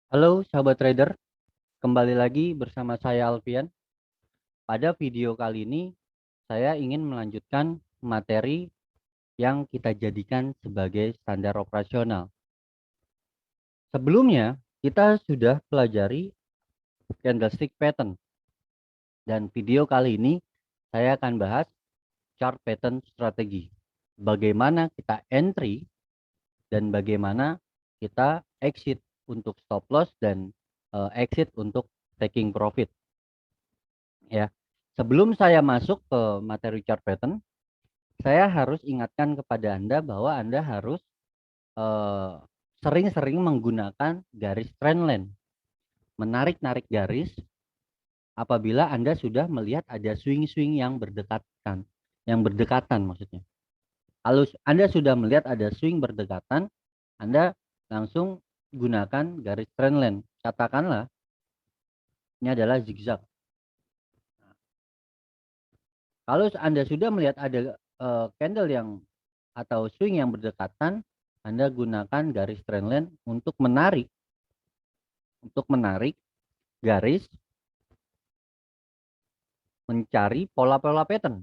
Halo sahabat trader, kembali lagi bersama saya Alfian. Pada video kali ini, saya ingin melanjutkan materi yang kita jadikan sebagai standar operasional. Sebelumnya, kita sudah pelajari candlestick pattern, dan video kali ini saya akan bahas chart pattern strategi. Bagaimana kita entry dan bagaimana kita exit untuk stop loss dan exit untuk taking profit. Ya, sebelum saya masuk ke materi chart pattern, saya harus ingatkan kepada Anda bahwa Anda harus eh, sering-sering menggunakan garis trendline, menarik-narik garis apabila Anda sudah melihat ada swing-swing yang berdekatan maksudnya. Kalau Anda sudah melihat ada swing berdekatan, Anda langsung gunakan garis trendline. Katakanlah ini adalah zigzag. Kalau Anda sudah melihat ada candle yang atau swing yang berdekatan, Anda gunakan garis trendline untuk menarik garis mencari pola-pola pattern.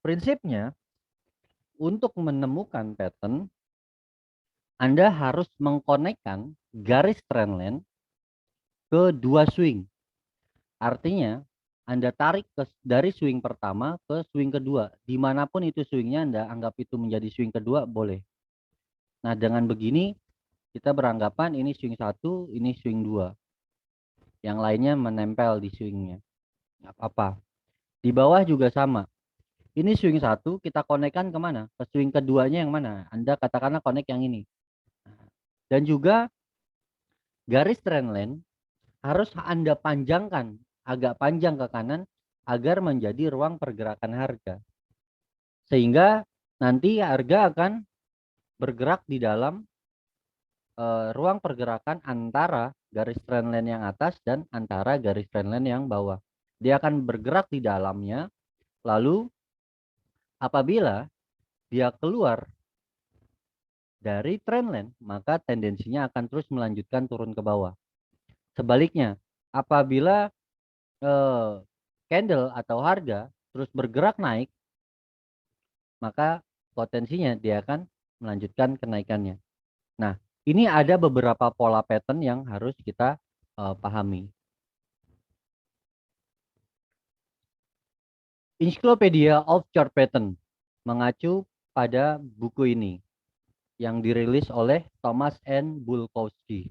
Prinsipnya, untuk menemukan pattern, Anda harus mengkonekkan garis trendline ke dua swing. Artinya, Anda tarik dari swing pertama ke swing kedua. Dimanapun itu swingnya, Anda anggap itu menjadi swing kedua, boleh. Nah, dengan begini, kita beranggapan ini swing 1, ini swing 2. Yang lainnya menempel di swingnya. Nggak apa-apa. Di bawah juga sama. Ini swing 1, kita konekkan kemana? Ke swing keduanya yang mana? Anda katakanlah konek yang ini. Dan juga garis trendline harus Anda panjangkan agak panjang ke kanan agar menjadi ruang pergerakan harga. Sehingga nanti harga akan bergerak di dalam ruang pergerakan antara garis trendline yang atas dan antara garis trendline yang bawah. Dia akan bergerak di dalamnya, lalu apabila dia keluar dari trendline, maka tendensinya akan terus melanjutkan turun ke bawah. Sebaliknya, apabila candle atau harga terus bergerak naik, maka potensinya dia akan melanjutkan kenaikannya. Nah, ini ada beberapa pola pattern yang harus kita pahami. Encyclopedia of Chart Pattern mengacu pada buku ini yang dirilis oleh Thomas N. Bulkowski.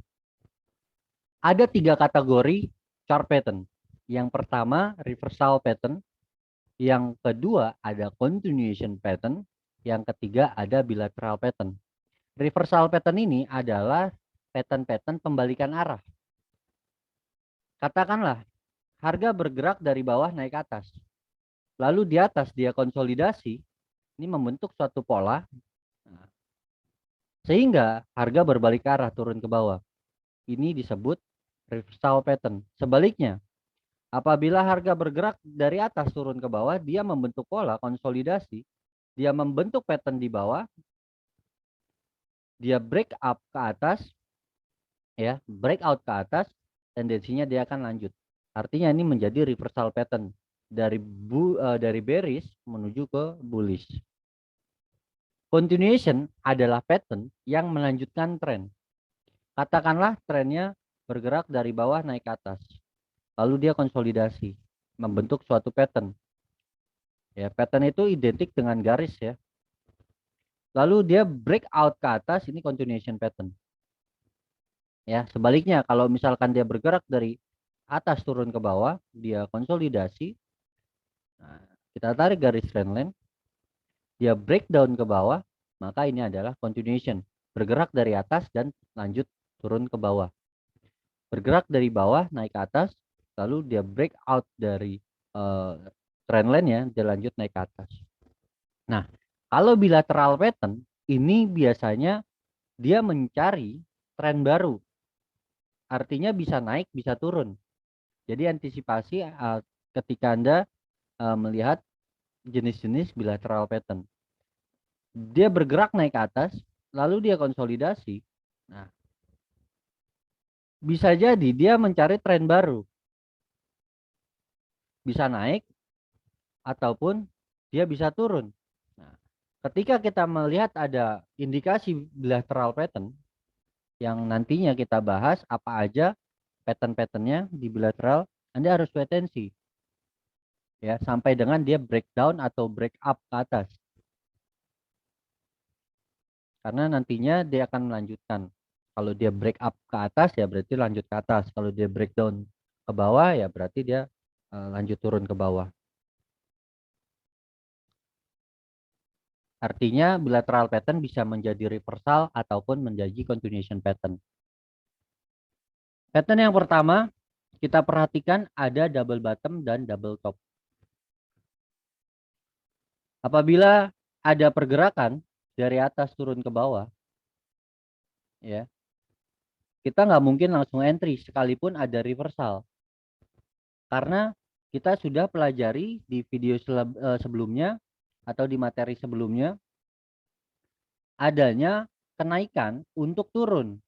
Ada 3 kategori chart pattern. Yang pertama reversal pattern, yang kedua ada continuation pattern, yang ketiga ada bilateral pattern. Reversal pattern ini adalah pattern-pattern pembalikan arah. Katakanlah harga bergerak dari bawah naik ke atas. Lalu di atas dia konsolidasi, ini membentuk suatu pola sehingga harga berbalik arah turun ke bawah. Ini disebut reversal pattern. Sebaliknya, apabila harga bergerak dari atas turun ke bawah, dia membentuk pola konsolidasi, dia membentuk pattern di bawah, dia break up ke atas, ya, breakout ke atas, tendensinya dia akan lanjut. Artinya ini menjadi reversal pattern dari bearish menuju ke bullish. Continuation adalah pattern yang melanjutkan tren. Katakanlah trennya bergerak dari bawah naik ke atas. Lalu dia konsolidasi, membentuk suatu pattern. Ya, pattern itu identik dengan garis ya. Lalu dia breakout ke atas, ini continuation pattern. Ya, sebaliknya kalau misalkan dia bergerak dari atas turun ke bawah, dia konsolidasi. Nah, kita tarik garis trendline, dia breakdown ke bawah, maka ini adalah continuation. Bergerak dari atas dan lanjut turun ke bawah. Bergerak dari bawah naik ke atas, lalu dia breakout dari trendline-nya, dia lanjut naik ke atas. Nah, kalau bilateral pattern, ini biasanya dia mencari tren baru. Artinya bisa naik, bisa turun. Jadi antisipasi ketika Anda melihat jenis-jenis bilateral pattern. Dia bergerak naik ke atas, lalu dia konsolidasi. Nah, Bisa jadi dia mencari tren baru, bisa naik ataupun dia bisa turun. Nah, ketika kita melihat ada indikasi bilateral pattern yang nantinya kita bahas apa aja pattern-patternnya di bilateral, Anda harus wait and see ya sampai dengan dia breakdown atau break up ke atas. Karena nantinya dia akan melanjutkan. Kalau dia break up ke atas ya berarti lanjut ke atas. Kalau dia breakdown ke bawah ya berarti dia lanjut turun ke bawah. Artinya bilateral pattern bisa menjadi reversal ataupun menjadi continuation pattern. Pattern yang pertama kita perhatikan ada double bottom dan double top. Apabila ada pergerakan dari atas turun ke bawah, ya kita nggak mungkin langsung entry sekalipun ada reversal. Karena kita sudah pelajari di video sebelumnya atau di materi sebelumnya adanya kenaikan untuk turun.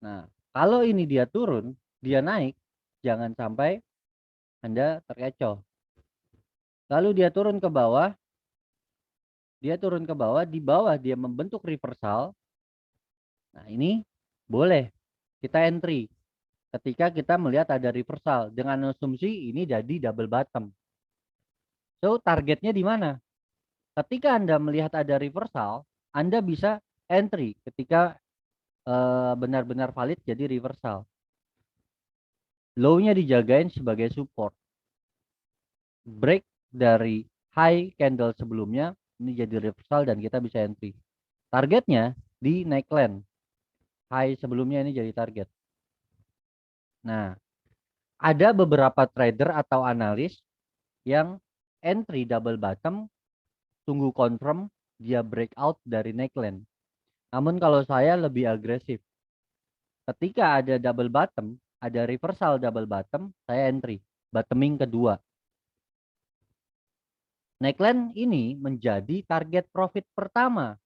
Nah, kalau ini dia turun, dia naik, jangan sampai Anda terkecoh. Lalu dia turun ke bawah, di bawah dia membentuk reversal. Nah, ini boleh kita entry ketika kita melihat ada reversal dengan asumsi ini jadi double bottom. So, targetnya di mana? Ketika Anda melihat ada reversal, Anda bisa entry ketika benar-benar valid jadi reversal. Low-nya dijagain sebagai support. Break dari high candle sebelumnya ini jadi reversal dan kita bisa entry. Targetnya di neckline. High sebelumnya ini jadi target. Nah, ada beberapa trader atau analis yang entry double bottom tunggu confirm dia breakout dari neckline. Namun kalau saya lebih agresif. Ketika ada double bottom, ada reversal double bottom, saya entry. Bottoming kedua. Neckline ini menjadi target profit pertama.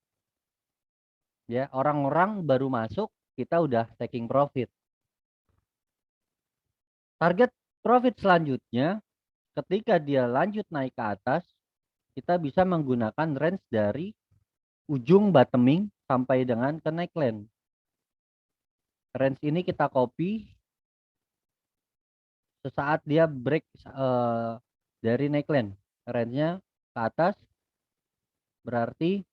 Ya, orang-orang baru masuk, kita udah taking profit. Target profit selanjutnya, ketika dia lanjut naik ke atas, kita bisa menggunakan range dari ujung bottoming sampai dengan ke neckline. Range ini kita copy sesaat dia break dari neckline. Range-nya ke atas berarti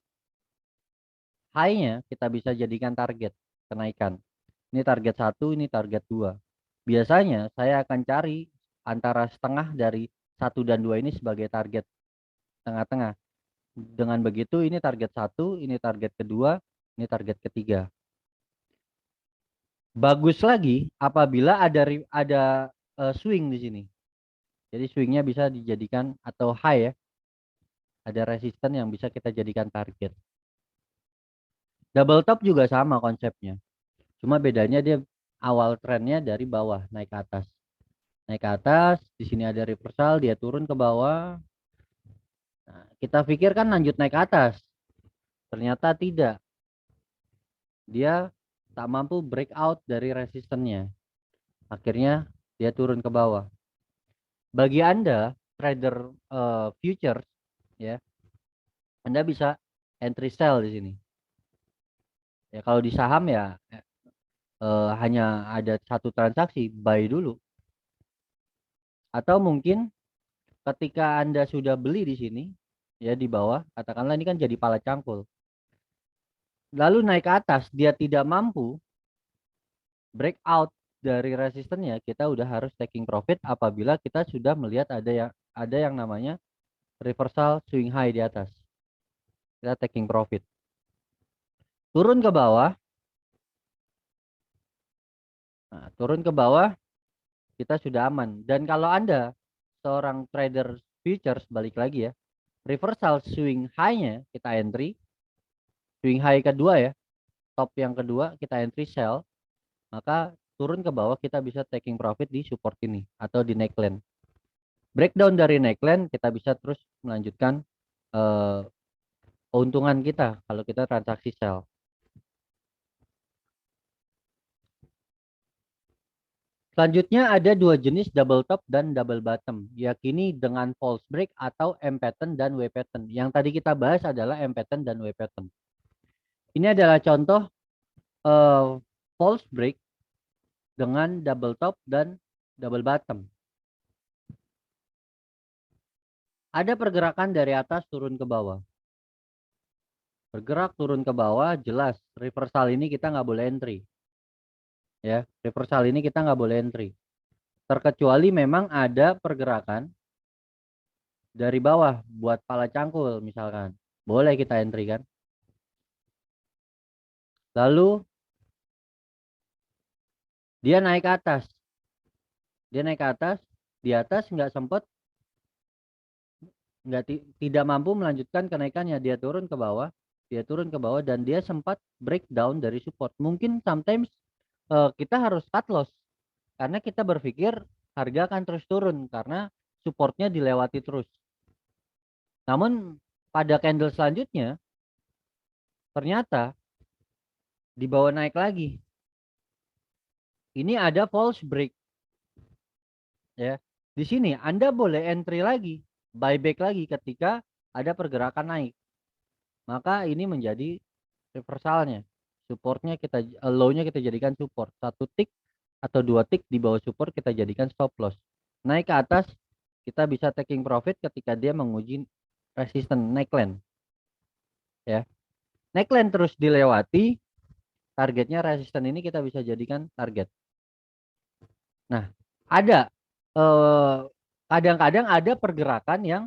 high-nya kita bisa jadikan target kenaikan. Ini target 1, ini target 2. Biasanya saya akan cari antara setengah dari 1 dan 2 ini sebagai target tengah-tengah. Dengan begitu ini target 1, ini target kedua, ini target ketiga. Bagus lagi apabila ada swing di sini. Jadi swingnya bisa dijadikan atau high ya. Ada resisten yang bisa kita jadikan target. Double top juga sama konsepnya. Cuma bedanya dia awal trennya dari bawah naik ke atas. Naik ke atas, di sini ada reversal, dia turun ke bawah. Nah, kita pikir kan lanjut naik ke atas. Ternyata tidak. Dia tak mampu breakout dari resistennya. Akhirnya dia turun ke bawah. Bagi Anda trader futures ya, Anda bisa entry sell di sini. Ya kalau di saham ya hanya ada satu transaksi, buy dulu. Atau mungkin ketika Anda sudah beli di sini ya di bawah, katakanlah ini kan jadi pala cangkul. Lalu naik ke atas, dia tidak mampu breakout dari resistennya, kita udah harus taking profit apabila kita sudah melihat ada yang namanya reversal swing high di atas. Kita taking profit. Turun ke bawah. Nah, turun ke bawah kita sudah aman. Dan kalau Anda seorang trader futures balik lagi ya, reversal swing high-nya kita entry, swing high kedua ya, top yang kedua kita entry sell, maka turun ke bawah kita bisa taking profit di support ini atau di neckline. Breakdown dari neckline kita bisa terus melanjutkan keuntungan kita kalau kita transaksi sell. Selanjutnya ada dua jenis double top dan double bottom, yakini dengan false break atau M pattern dan W pattern. Yang tadi kita bahas adalah M pattern dan W pattern. Ini adalah contoh false break dengan double top dan double bottom. Ada pergerakan dari atas turun ke bawah. Bergerak turun ke bawah, jelas reversal ini kita nggak boleh entry. Ya, reversal ini kita nggak boleh entry. Terkecuali memang ada pergerakan dari bawah buat pala cangkul misalkan. Boleh kita entry kan. Lalu dia naik ke atas. Dia naik ke atas, di atas nggak sempat, tidak mampu melanjutkan kenaikannya. Dia turun ke bawah, dan dia sempat breakdown dari support. Mungkin sometimes kita harus cut loss karena kita berpikir harga akan terus turun karena supportnya dilewati terus. Namun pada candle selanjutnya ternyata dibawa naik lagi. Ini ada false break. Ya. Di sini Anda boleh entry lagi, buyback lagi ketika ada pergerakan naik. Maka ini menjadi reversalnya. Supportnya kita, low-nya kita jadikan support. Satu tick atau dua tick di bawah support kita jadikan stop loss. Naik ke atas kita bisa taking profit ketika dia menguji resistance neckline. Ya. Neckline terus dilewati, targetnya resistance ini kita bisa jadikan target. Nah, ada kadang-kadang ada pergerakan yang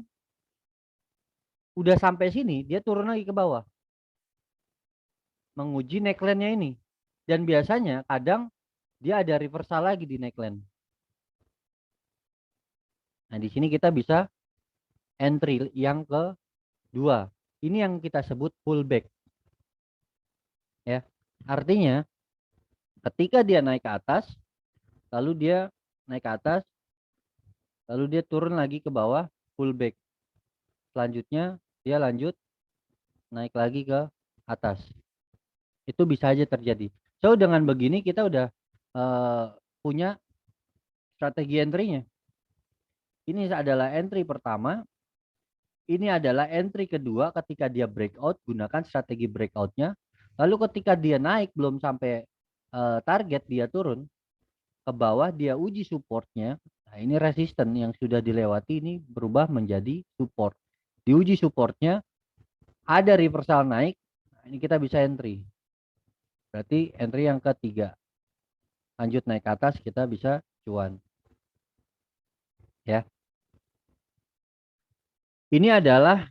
udah sampai sini dia turun lagi ke bawah menguji neckline-nya ini, dan biasanya kadang dia ada reversal lagi di neckline. Nah, di sini kita bisa entry yang kedua. Ini yang kita sebut pullback. Ya. Artinya ketika dia naik ke atas, lalu dia naik ke atas, lalu dia turun lagi ke bawah, pullback. Selanjutnya dia lanjut naik lagi ke atas. Itu bisa aja terjadi. So dengan begini kita udah punya strategi entry-nya. Ini adalah entry pertama. Ini adalah entry kedua ketika dia breakout, gunakan strategi breakout-nya. Lalu ketika dia naik belum sampai target, dia turun ke bawah, dia uji supportnya. Nah, ini resisten yang sudah dilewati ini berubah menjadi support. Diuji supportnya, ada reversal naik. Nah, ini kita bisa entry. Berarti entry yang ketiga. Lanjut naik ke atas, kita bisa cuan. Ya. Ini adalah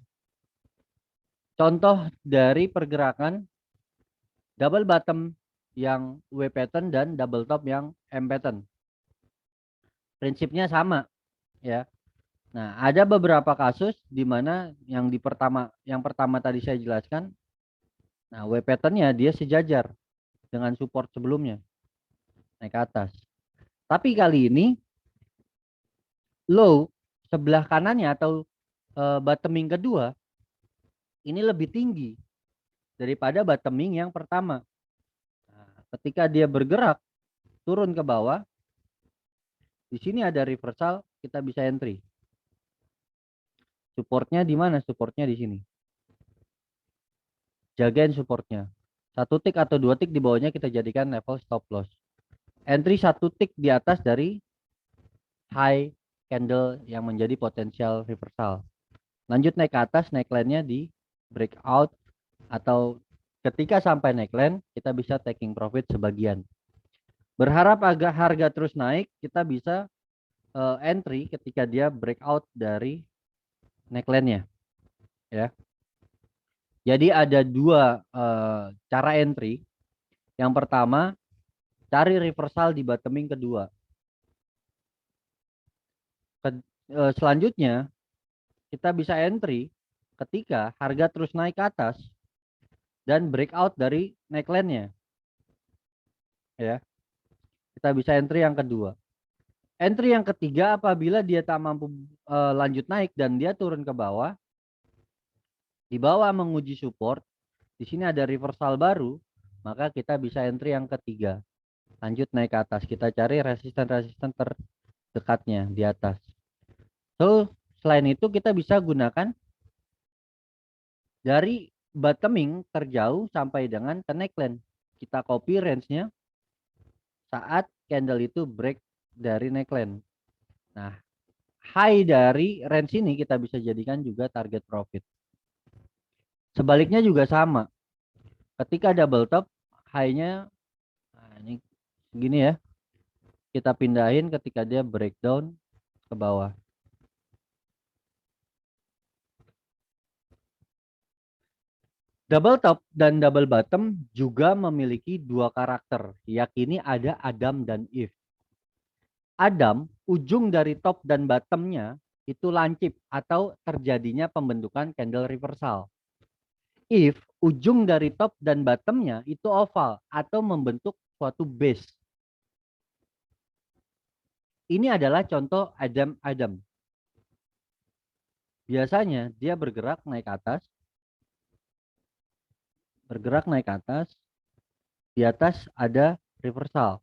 contoh dari pergerakan double bottom yang W pattern dan double top yang M pattern. Prinsipnya sama, ya. Nah, ada beberapa kasus di mana yang pertama tadi saya jelaskan. Nah, W patternnya dia sejajar dengan support sebelumnya, naik ke atas. Tapi kali ini low sebelah kanannya atau bottoming kedua ini lebih tinggi daripada bottoming yang pertama. Nah, ketika dia bergerak turun ke bawah, di sini ada reversal, kita bisa entry. Supportnya di mana? Supportnya di sini. Jagain supportnya. Satu tick atau dua tick di bawahnya kita jadikan level stop loss. Entry satu tick di atas dari high candle yang menjadi potensial reversal. Lanjut naik ke atas, neckline-nya di breakout atau ketika sampai neckline kita bisa taking profit sebagian. Berharap agak harga terus naik, kita bisa entry ketika dia breakout dari neckline-nya. Ya. Jadi ada dua cara entry. Yang pertama, cari reversal di bottoming kedua. Selanjutnya, kita bisa entry ketika harga terus naik ke atas dan breakout dari neckline-nya. Ya. Kita bisa entry yang kedua. Entry yang ketiga apabila dia tak mampu lanjut naik dan dia turun ke bawah. Di bawah menguji support, di sini ada reversal baru, maka kita bisa entry yang ketiga. Lanjut naik ke atas. Kita cari resisten-resisten terdekatnya di atas. So, selain itu kita bisa gunakan dari bottoming terjauh sampai dengan ke neckline. Kita copy range-nya saat candle itu break dari neckline. Nah, high dari range ini kita bisa jadikan juga target profit. Sebaliknya juga sama. Ketika double top, high-nya nah ini gini ya. Kita pindahin ketika dia breakdown ke bawah. Double top dan double bottom juga memiliki dua karakter, yakni ada Adam dan Eve. Adam, ujung dari top dan bottomnya itu lancip atau terjadinya pembentukan candle reversal. Eve, ujung dari top dan bottomnya itu oval atau membentuk suatu base. Ini adalah contoh Adam. Biasanya dia bergerak naik atas, di atas ada reversal,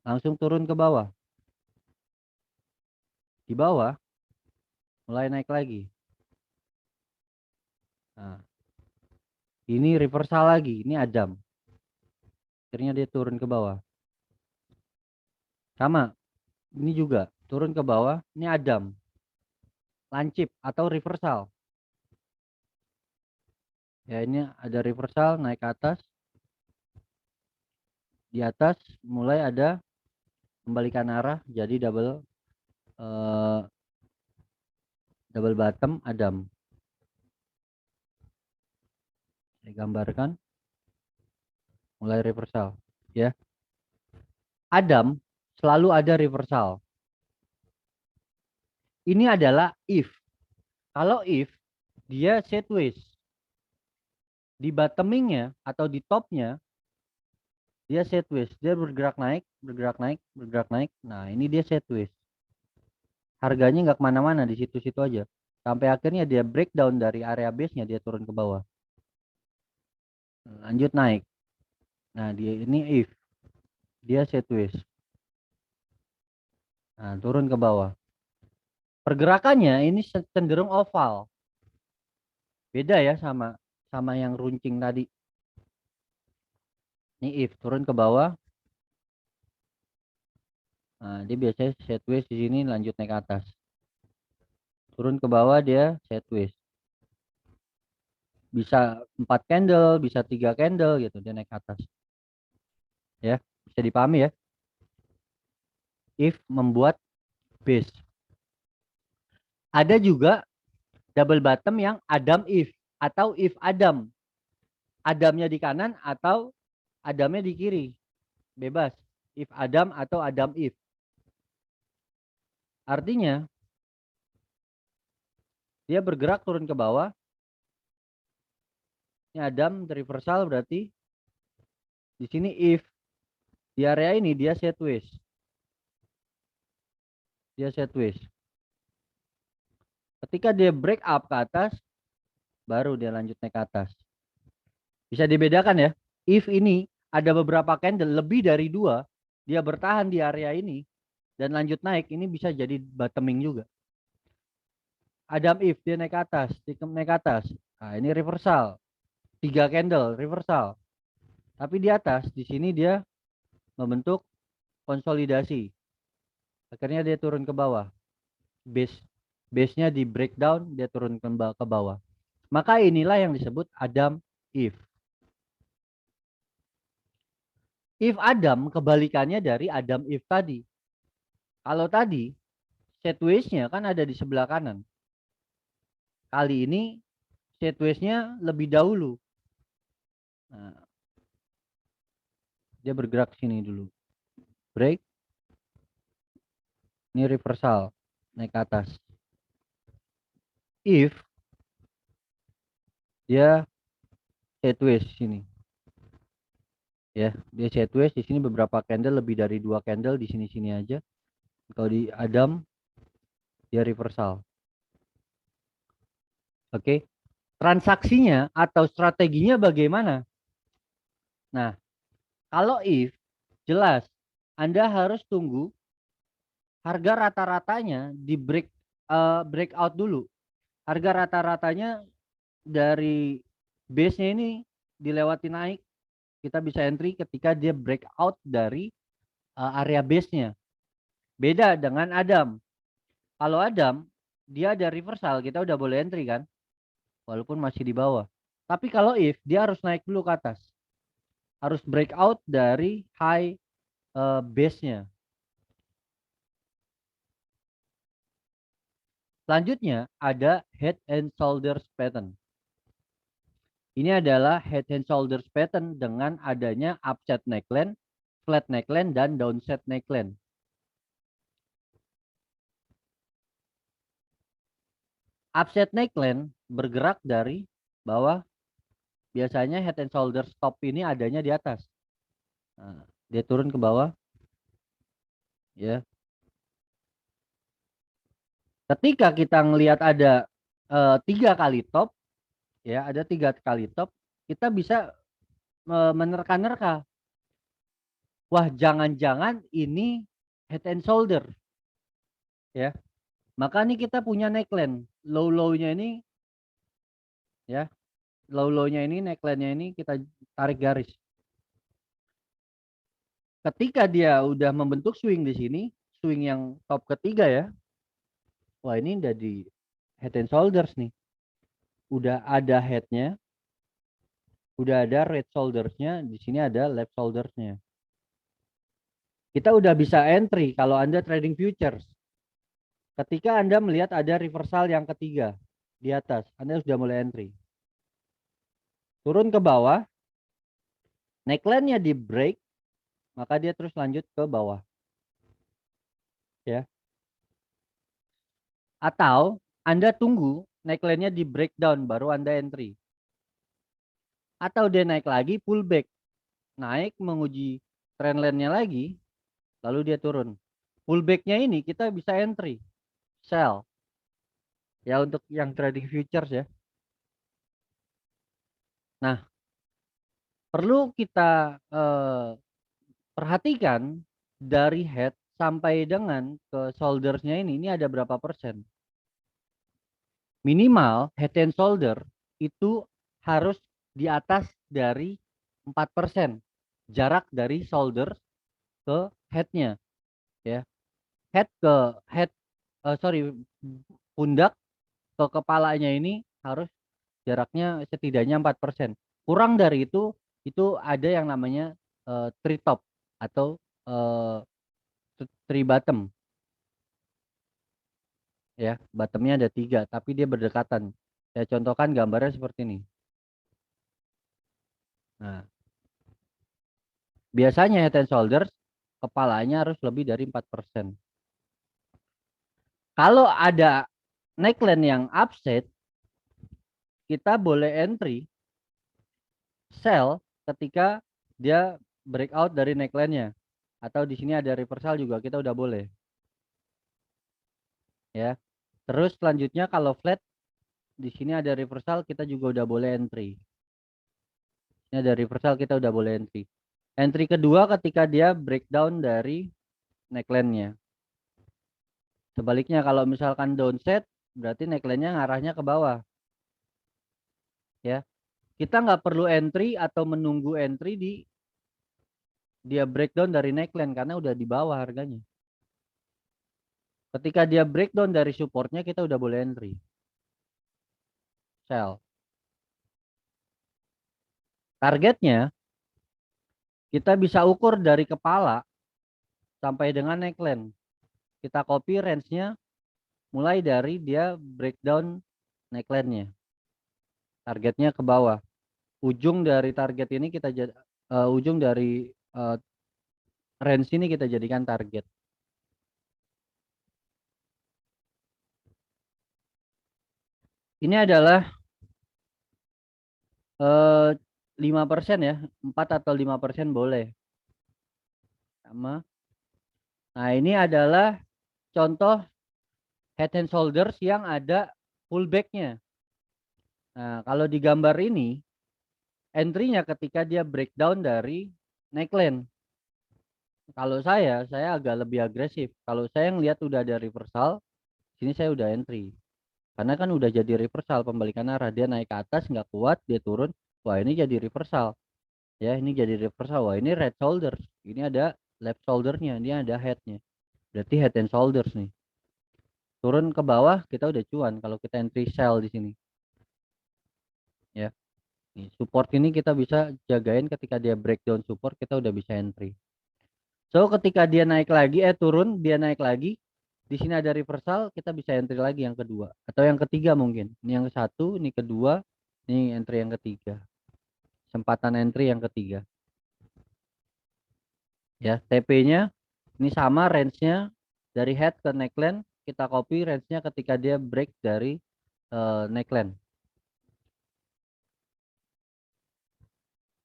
langsung turun ke bawah. Di bawah mulai naik lagi. Nah, ini reversal lagi, ini Adam. Akhirnya dia turun ke bawah. Sama, ini juga turun ke bawah, ini Adam. Lancip atau reversal. Ya, ini ada reversal naik ke atas. Di atas mulai ada kembalikan arah jadi double bottom Adam. Saya gambarkan mulai reversal ya. Adam selalu ada reversal. Ini adalah if. Kalau if dia sideways. Di bottomingnya atau di topnya dia sideways. Dia bergerak naik, bergerak naik, bergerak naik. Nah, ini dia sideways. Harganya nggak kemana-mana di situ-situ aja. Sampai akhirnya dia breakdown dari area base-nya, dia turun ke bawah. Lanjut naik. Nah, dia ini if. Dia sideways. Nah, turun ke bawah. Pergerakannya ini cenderung oval. Beda ya sama yang runcing tadi. Ini if turun ke bawah. Nah, dia biasanya sideways di sini lanjut naik ke atas. Turun ke bawah dia sideways. Bisa 4 candle, bisa 3 candle gitu dia naik ke atas. Ya, bisa dipahami ya. If membuat base. Ada juga double bottom yang Adam if atau if Adam. Adamnya di kanan atau Adamnya di kiri. Bebas. If Adam atau Adam if. Artinya dia bergerak turun ke bawah. Ini Adam reversal berarti di sini if di area ini dia sideways. Dia sideways. Ketika dia break up ke atas, baru dia lanjut naik ke atas. Bisa dibedakan ya. If ini ada beberapa candle lebih dari 2, dia bertahan di area ini dan lanjut naik, ini bisa jadi bottoming juga. Adam if dia naik ke atas, naik ke atas. Nah, ini reversal. 3 candle reversal. Tapi di atas di sini dia membentuk konsolidasi. Akhirnya dia turun ke bawah. Base-nya di breakdown, dia turun ke bawah. Maka inilah yang disebut Adam if. If Adam kebalikannya dari Adam if tadi. Kalau tadi sideways-nya kan ada di sebelah kanan. Kali ini sideways-nya lebih dahulu. Nah, dia bergerak sini dulu. Break. Ini reversal. Naik ke atas. If dia sideways sini. Ya, dia sideways di sini beberapa candle, lebih dari 2 candle di sini-sini aja. Kalau di Adam dia reversal. Oke. Transaksinya atau strateginya bagaimana? Nah, kalau if jelas Anda harus tunggu harga rata-ratanya di breakout dulu. Harga rata-ratanya dari base-nya ini dilewati naik, kita bisa entry ketika dia breakout dari area base-nya. Beda dengan Adam. Kalau Adam, dia ada reversal, kita udah boleh entry kan? Walaupun masih di bawah. Tapi kalau if, dia harus naik dulu ke atas. Harus breakout dari high base-nya. Selanjutnya ada head and shoulders pattern. Ini adalah head and shoulders pattern dengan adanya upset neckline, flat neckline, dan downset neckline. Upset neckline bergerak dari bawah. Biasanya head and shoulders top ini adanya di atas. Nah, dia turun ke bawah. Ya. Ketika kita ngelihat ada 3 kali top, ya ada 3 kali top, kita bisa menerka-nerka. Wah, jangan-jangan ini head and shoulder, ya. Maka nih kita punya neckline, low-low-nya ini, ya, low-low-nya ini, neckline-nya ini kita tarik garis. Ketika dia udah membentuk swing di sini, swing yang top ketiga ya, wah ini udah di head and shoulders nih, udah ada headnya, udah ada right shouldersnya, di sini ada left shouldersnya. Kita udah bisa entry kalau Anda trading futures. Ketika Anda melihat ada reversal yang ketiga di atas, Anda sudah mulai entry. Turun ke bawah, neckline-nya di break, maka dia terus lanjut ke bawah. Ya. Atau Anda tunggu neckline-nya di breakdown baru Anda entry. Atau dia naik lagi pullback. Naik menguji trendline-nya lagi, lalu dia turun. Pullback-nya ini kita bisa entry, sell. Ya untuk yang trading futures ya. Nah, perlu kita perhatikan dari head sampai dengan ke shouldersnya ini ada berapa persen. Minimal head and shoulder itu harus di atas dari 4%. Jarak dari shoulder ke headnya. Ya. Head ke head, pundak ke kepalanya ini harus jaraknya setidaknya 4%. Kurang dari itu ada yang namanya tree top atau tree bottom. Ya, bottomnya ada 3, tapi dia berdekatan. Saya contohkan gambarnya seperti ini. Nah, biasanya head and shoulders kepalanya harus lebih dari 4%. Kalau ada neckline yang upset, kita boleh entry sell ketika dia breakout dari neckline-nya. Atau di sini ada reversal juga kita udah boleh. Ya. Terus selanjutnya kalau flat di sini ada reversal kita juga udah boleh entry. Ini ada reversal kita udah boleh entry. Entry kedua ketika dia breakdown dari neckline-nya. Sebaliknya kalau misalkan downset berarti neckline-nya ngarahnya ke bawah. Ya. Kita nggak perlu entry atau menunggu entry di dia breakdown dari neckline karena udah di bawah harganya. Ketika dia breakdown dari supportnya kita udah boleh entry. Sell. Targetnya kita bisa ukur dari kepala sampai dengan neckline. Kita copy range-nya mulai dari dia breakdown neckline-nya. Targetnya ke bawah. Ujung dari target ini ujung dari range ini kita jadikan target. Ini adalah 5% ya, 4 atau 5% boleh. Sama. Nah, ini adalah contoh head and shoulders yang ada pullback-nya. Nah, kalau di gambar ini entry-nya ketika dia breakdown dari neckline. Kalau saya agak lebih agresif. Kalau saya ngelihat udah ada reversal, sini saya udah entry. Karena kan udah jadi reversal pembalikan arah, dia naik ke atas nggak kuat, dia turun. Wah, ini jadi reversal. Ya, ini jadi reversal. Wah, ini right shoulder. Ini ada left shouldernya, ini ada headnya. Berarti head and shoulders nih. Turun ke bawah kita udah cuan kalau kita entry sell di sini. Ya. Nih, support ini kita bisa jagain ketika dia breakdown support kita udah bisa entry. So ketika dia naik lagi turun, dia naik lagi, di sini ada reversal, kita bisa entry lagi yang kedua atau yang ketiga mungkin. Ini yang satu, ini kedua, ini entry yang ketiga. Kesempatan entry yang ketiga. Ya, TP-nya ini sama range-nya dari head ke neckline, kita copy range-nya ketika dia break dari neckline.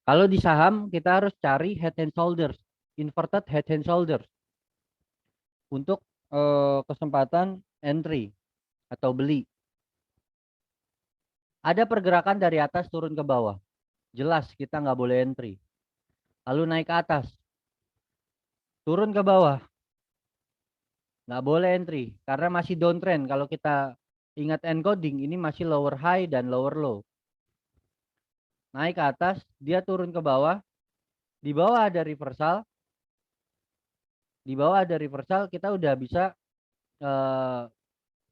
Kalau di saham kita harus cari head and shoulders, inverted head and shoulders untuk kesempatan entry atau beli. Ada pergerakan dari atas turun ke bawah. Jelas kita nggak boleh entry. Lalu naik ke atas, turun ke bawah, nggak boleh entry karena masih downtrend. Kalau kita ingat encoding, ini masih lower high dan lower low. Naik ke atas, dia turun ke bawah, di bawah ada reversal, di bawah ada reversal, kita udah bisa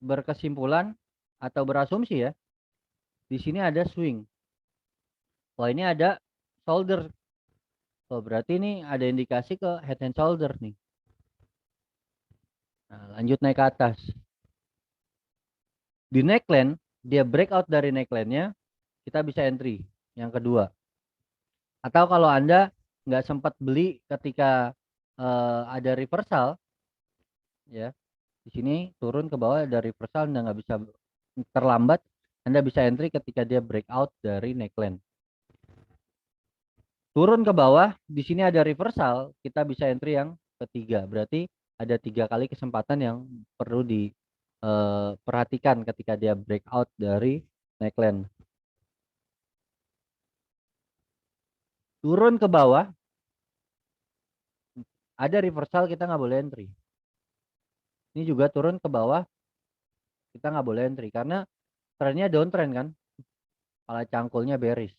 berkesimpulan atau berasumsi ya, di sini ada swing. Wah, ini ada shoulder. Oh, berarti ini ada indikasi ke head and shoulder nih. Nah, lanjut naik ke atas. Di neckline, dia breakout dari neckline-nya, kita bisa entry yang kedua. Atau kalau Anda nggak sempat beli ketika ada reversal, ya, di sini turun ke bawah ada reversal, Anda nggak bisa terlambat, Anda bisa entry ketika dia breakout dari neckline. Turun ke bawah, di sini ada reversal, kita bisa entry yang ketiga. Berarti ada 3 kali kesempatan yang perlu diperhatikan ketika dia breakout dari neckline. Turun ke bawah, ada reversal, kita nggak boleh entry. Ini juga turun ke bawah, kita nggak boleh entry karena trennya downtrend kan, kepala cangkulnya bearish.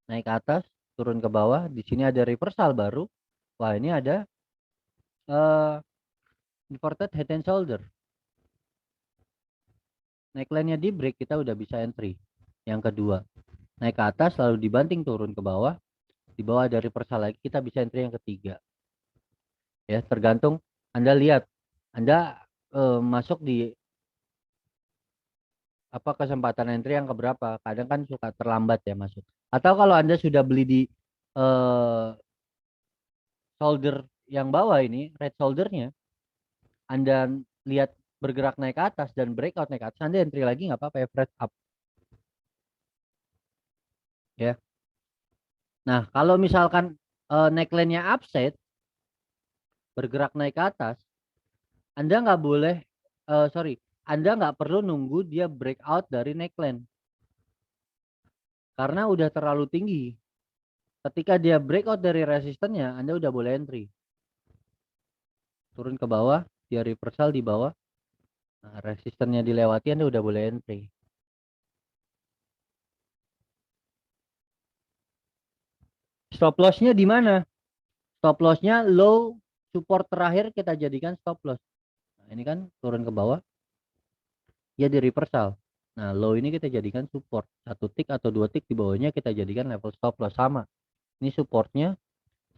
Naik ke atas, turun ke bawah, di sini ada reversal baru. Wah, ini ada inverted head and shoulder. Neckline-nya di break, kita udah bisa entry yang kedua. Naik ke atas lalu dibanting turun ke bawah, di bawah ada reversal lagi, kita bisa entry yang ketiga. Ya, tergantung Anda lihat Anda masuk di apa kesempatan entry yang keberapa. Kadang kan suka terlambat ya masuk. Atau kalau Anda sudah beli di shoulder yang bawah ini, red shouldernya, Anda lihat bergerak naik ke atas dan breakout naik ke atas, Anda entry lagi nggak apa-apa, average up. Ya. Nah, kalau misalkan neckline-nya upside, bergerak naik ke atas, Anda nggak boleh, Anda nggak perlu nunggu dia breakout dari neckline. Karena udah terlalu tinggi. Ketika dia breakout dari resistennya, Anda udah boleh entry. Turun ke bawah, dia reversal di bawah. Nah, resistennya dilewati, Anda udah boleh entry. Stop loss-nya di mana? Stop loss-nya low support terakhir kita jadikan stop loss. Nah, ini kan turun ke bawah, dia di reversal. Nah, low ini kita jadikan support. 1 tick atau 2 tick di bawahnya kita jadikan level stop loss sama. Ini supportnya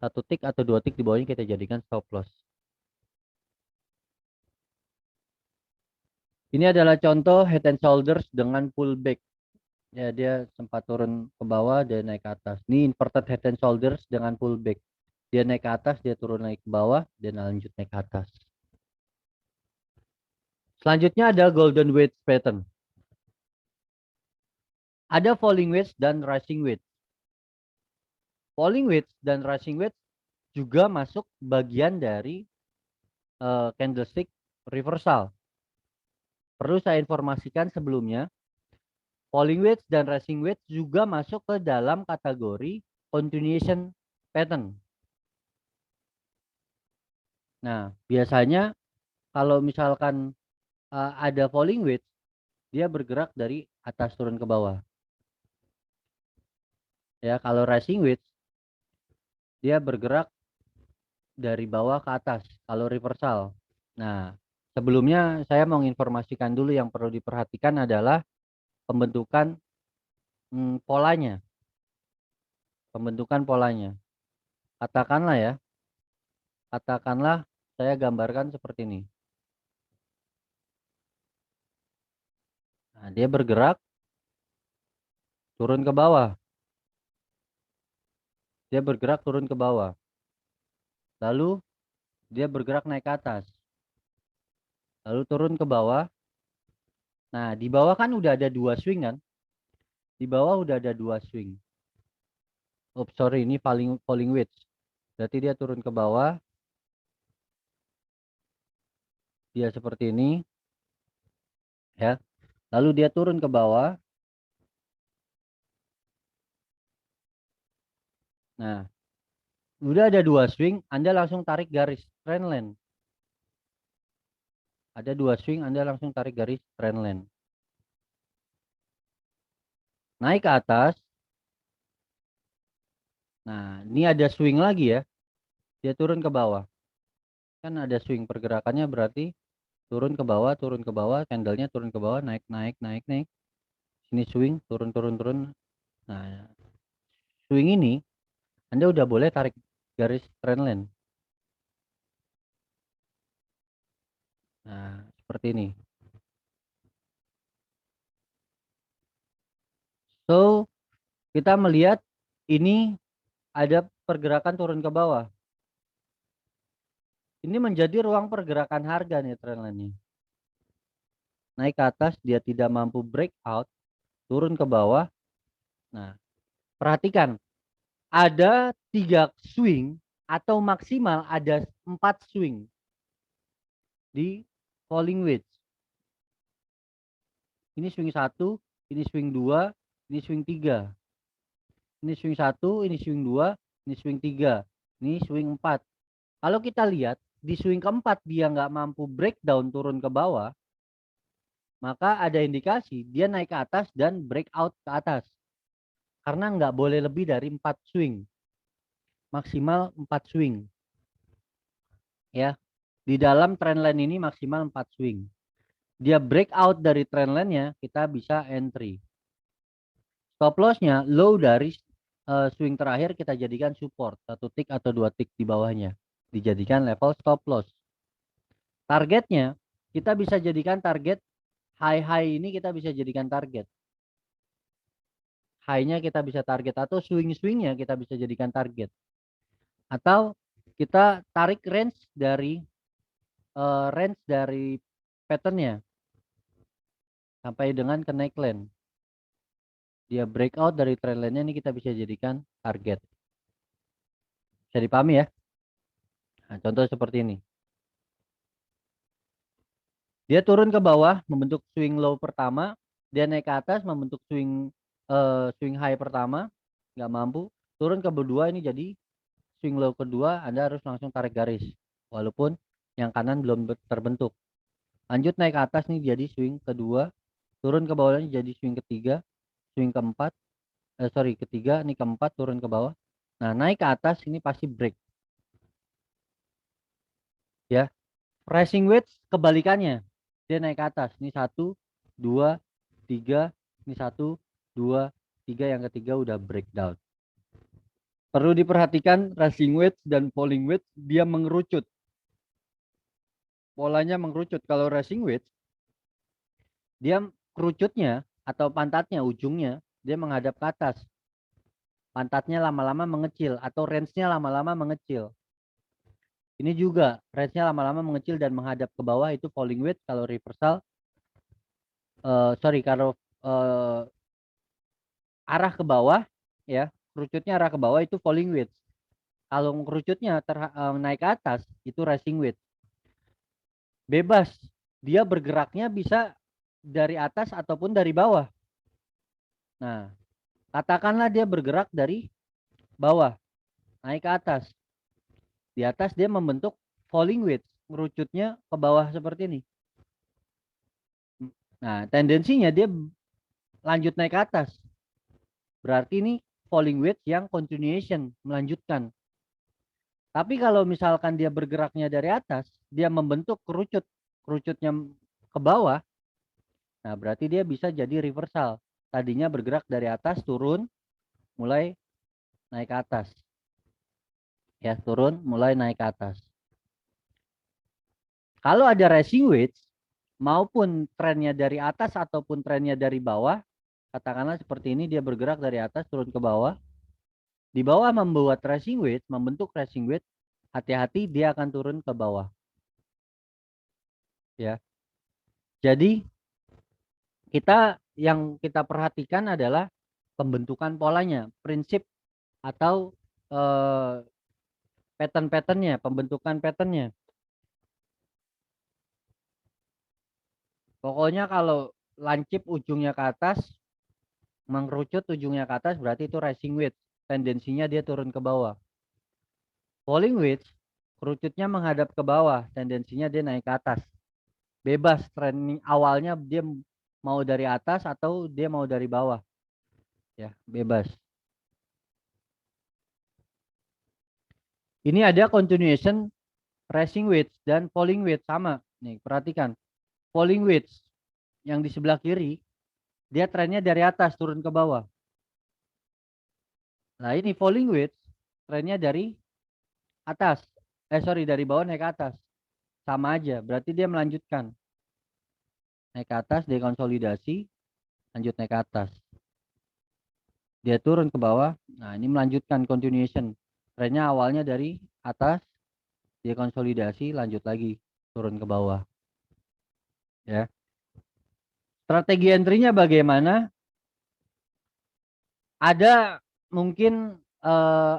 1 tick atau 2 tick di bawahnya kita jadikan stop loss. Ini adalah contoh head and shoulders dengan pullback. Ya, dia sempat turun ke bawah, dia naik ke atas. Ini inverted head and shoulders dengan pullback. Dia naik ke atas, dia turun naik ke bawah, dan lanjut naik ke atas. Selanjutnya ada golden wedge pattern. Ada falling wedge dan rising wedge. Falling wedge dan rising wedge juga masuk bagian dari candlestick reversal. Perlu saya informasikan sebelumnya, falling wedge dan rising wedge juga masuk ke dalam kategori continuation pattern. Nah, biasanya kalau misalkan ada falling wedge, dia bergerak dari atas turun ke bawah. Ya, kalau rising wedge, dia bergerak dari bawah ke atas. Kalau reversal. Nah, sebelumnya saya mau menginformasikan dulu yang perlu diperhatikan adalah pembentukan polanya. Pembentukan polanya. Katakanlah ya, katakanlah saya gambarkan seperti ini. Nah, dia bergerak turun ke bawah. Dia bergerak turun ke bawah. Lalu dia bergerak naik ke atas. Lalu turun ke bawah. Nah, di bawah kan udah ada dua swing kan? Di bawah udah ada dua swing. Oh, sorry, ini falling wedge. Berarti dia turun ke bawah. Dia seperti ini, ya. Lalu dia turun ke bawah. Nah, udah ada dua swing, Anda langsung tarik garis trend line. Ada dua swing, Anda langsung tarik garis trend line. Naik ke atas. Nah, ini ada swing lagi ya. Dia turun ke bawah. Kan ada swing pergerakannya berarti turun ke bawah, candlenya turun ke bawah, naik, naik, naik, naik. Sini swing, turun, turun, turun. Nah, swing ini Anda udah boleh tarik garis trend line. Nah, seperti ini. So, kita melihat ini ada pergerakan turun ke bawah. Ini menjadi ruang pergerakan harga nih trendline-nya. Naik ke atas, dia tidak mampu breakout, turun ke bawah. Nah, perhatikan, ada 3 swing atau maksimal ada 4 swing di falling wedge. Ini swing 1, ini swing 2, ini swing 3. Ini swing 1, ini swing 2, ini swing 3, ini swing 4. Kalau kita lihat di swing keempat dia nggak mampu breakdown turun ke bawah, maka ada indikasi dia naik ke atas dan breakout ke atas. Karena nggak boleh lebih dari 4 swing. Maksimal 4 swing. Ya. Di dalam trendline ini maksimal 4 swing. Dia breakout dari trendline-nya, kita bisa entry. Stop loss-nya low dari swing terakhir kita jadikan support. 1 tick atau 2 tick di bawahnya. Dijadikan level stop loss. Targetnya kita bisa jadikan target high ini kita bisa jadikan target. High-nya kita bisa target atau swing-swingnya kita bisa jadikan target. Atau kita tarik range dari patternnya sampai dengan ke neckline. Dia breakout dari trendline-nya ini kita bisa jadikan target. Bisa dipahami ya? Nah, contoh seperti ini. Dia turun ke bawah membentuk swing low pertama, dia naik ke atas membentuk swing high pertama, nggak mampu. Turun ke kedua ini jadi swing low kedua, Anda harus langsung tarik garis. Walaupun yang kanan belum terbentuk. Lanjut naik ke atas nih jadi swing kedua, turun ke bawahnya jadi swing ketiga, swing keempat, ketiga, ini keempat turun ke bawah. Nah, naik ke atas ini pasti break. Ya, rising wedge kebalikannya. Dia naik ke atas. Ini 1, 2, 3, ini 1, 2, 3, yang ketiga udah breakdown. Perlu diperhatikan rising wedge dan falling wedge dia mengerucut. Polanya mengerucut. Kalau rising wedge dia kerucutnya atau pantatnya ujungnya dia menghadap ke atas. Pantatnya lama-lama mengecil atau range-nya lama-lama mengecil. Ini juga range-nya lama-lama mengecil dan menghadap ke bawah itu falling wedge. Kalau reversal kalau arah ke bawah ya, kerucutnya arah ke bawah itu falling wedge. Kalau kerucutnya naik ke atas itu rising wedge. Bebas, dia bergeraknya bisa dari atas ataupun dari bawah. Nah, katakanlah dia bergerak dari bawah naik ke atas. Di atas dia membentuk falling wedge, ngerucutnya ke bawah seperti ini. Nah, tendensinya dia lanjut naik ke atas. Berarti ini falling wedge yang continuation, melanjutkan. Tapi kalau misalkan dia bergeraknya dari atas, dia membentuk kerucut, kerucutnya ke bawah, nah berarti dia bisa jadi reversal. Tadinya bergerak dari atas, turun, mulai naik ke atas. Ya, turun, mulai naik ke atas. Kalau ada racing wedge, maupun trennya dari atas ataupun trennya dari bawah, katakanlah seperti ini, dia bergerak dari atas, turun ke bawah. Di bawah membuat racing wedge, membentuk racing wedge, hati-hati dia akan turun ke bawah. Ya. Jadi yang kita perhatikan adalah pembentukan polanya, prinsip atau pattern-patternnya, pembentukan patternnya. Pokoknya kalau lancip ujungnya ke atas, mengerucut ujungnya ke atas, berarti itu rising wedge. Tendensinya dia turun ke bawah. Falling wedge, kerucutnya menghadap ke bawah, tendensinya dia naik ke atas. Bebas, trending awalnya dia mau dari atas atau dia mau dari bawah. Ya, bebas. Ini ada continuation, rising wedge dan falling wedge sama. Nih, perhatikan. Falling wedge yang di sebelah kiri, dia trennya dari atas turun ke bawah. Nah, ini falling wedge, trennya dari atas. Sorry, dari bawah naik ke atas. Sama aja, berarti dia melanjutkan. Naik ke atas, dia konsolidasi, lanjut naik ke atas. Dia turun ke bawah, nah ini melanjutkan continuation. Trennya awalnya dari atas, dia konsolidasi, lanjut lagi, turun ke bawah. Ya. Strategi entry-nya bagaimana? Ada mungkin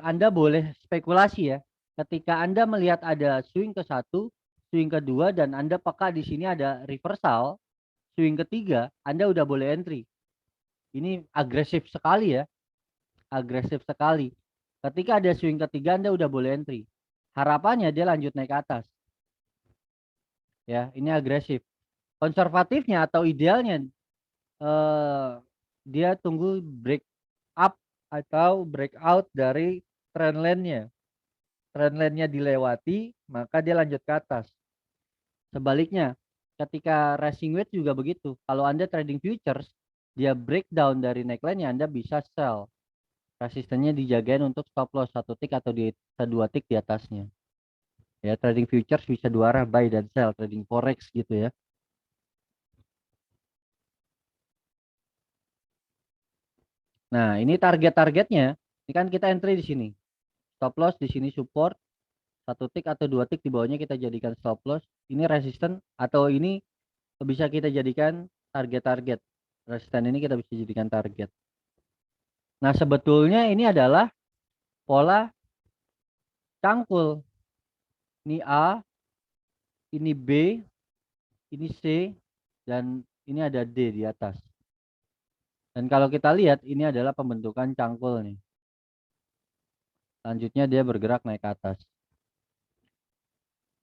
Anda boleh spekulasi ya. Ketika Anda melihat ada swing ke satu, swing kedua, dan Anda peka di sini ada reversal, swing ketiga, Anda udah boleh entry. Ini agresif sekali ya, agresif sekali. Ketika ada swing ketiga, Anda udah boleh entry. Harapannya dia lanjut naik ke atas. Ya, ini agresif. Konservatifnya atau idealnya dia tunggu break up atau breakout dari trendline-nya. Trendline-nya dilewati, maka dia lanjut ke atas. Sebaliknya, ketika racing wedge juga begitu. Kalau Anda trading futures, dia breakdown dari neckline-nya, Anda bisa sell. Resistennya dijagain untuk stop loss satu tick atau di dua tick di atasnya. Ya, trading futures bisa dua arah, buy dan sell. Trading forex gitu ya. Nah, ini target-targetnya. Ini kan kita entry di sini. Stop loss di sini support, satu tick atau dua tick di bawahnya kita jadikan stop loss. Ini resisten atau ini bisa kita jadikan target-target. Resisten ini kita bisa jadikan target. Nah, sebetulnya ini adalah pola cangkul. Ini A, ini B, ini C, dan ini ada D di atas. Dan kalau kita lihat, ini adalah pembentukan cangkul nih. Selanjutnya dia bergerak naik ke atas.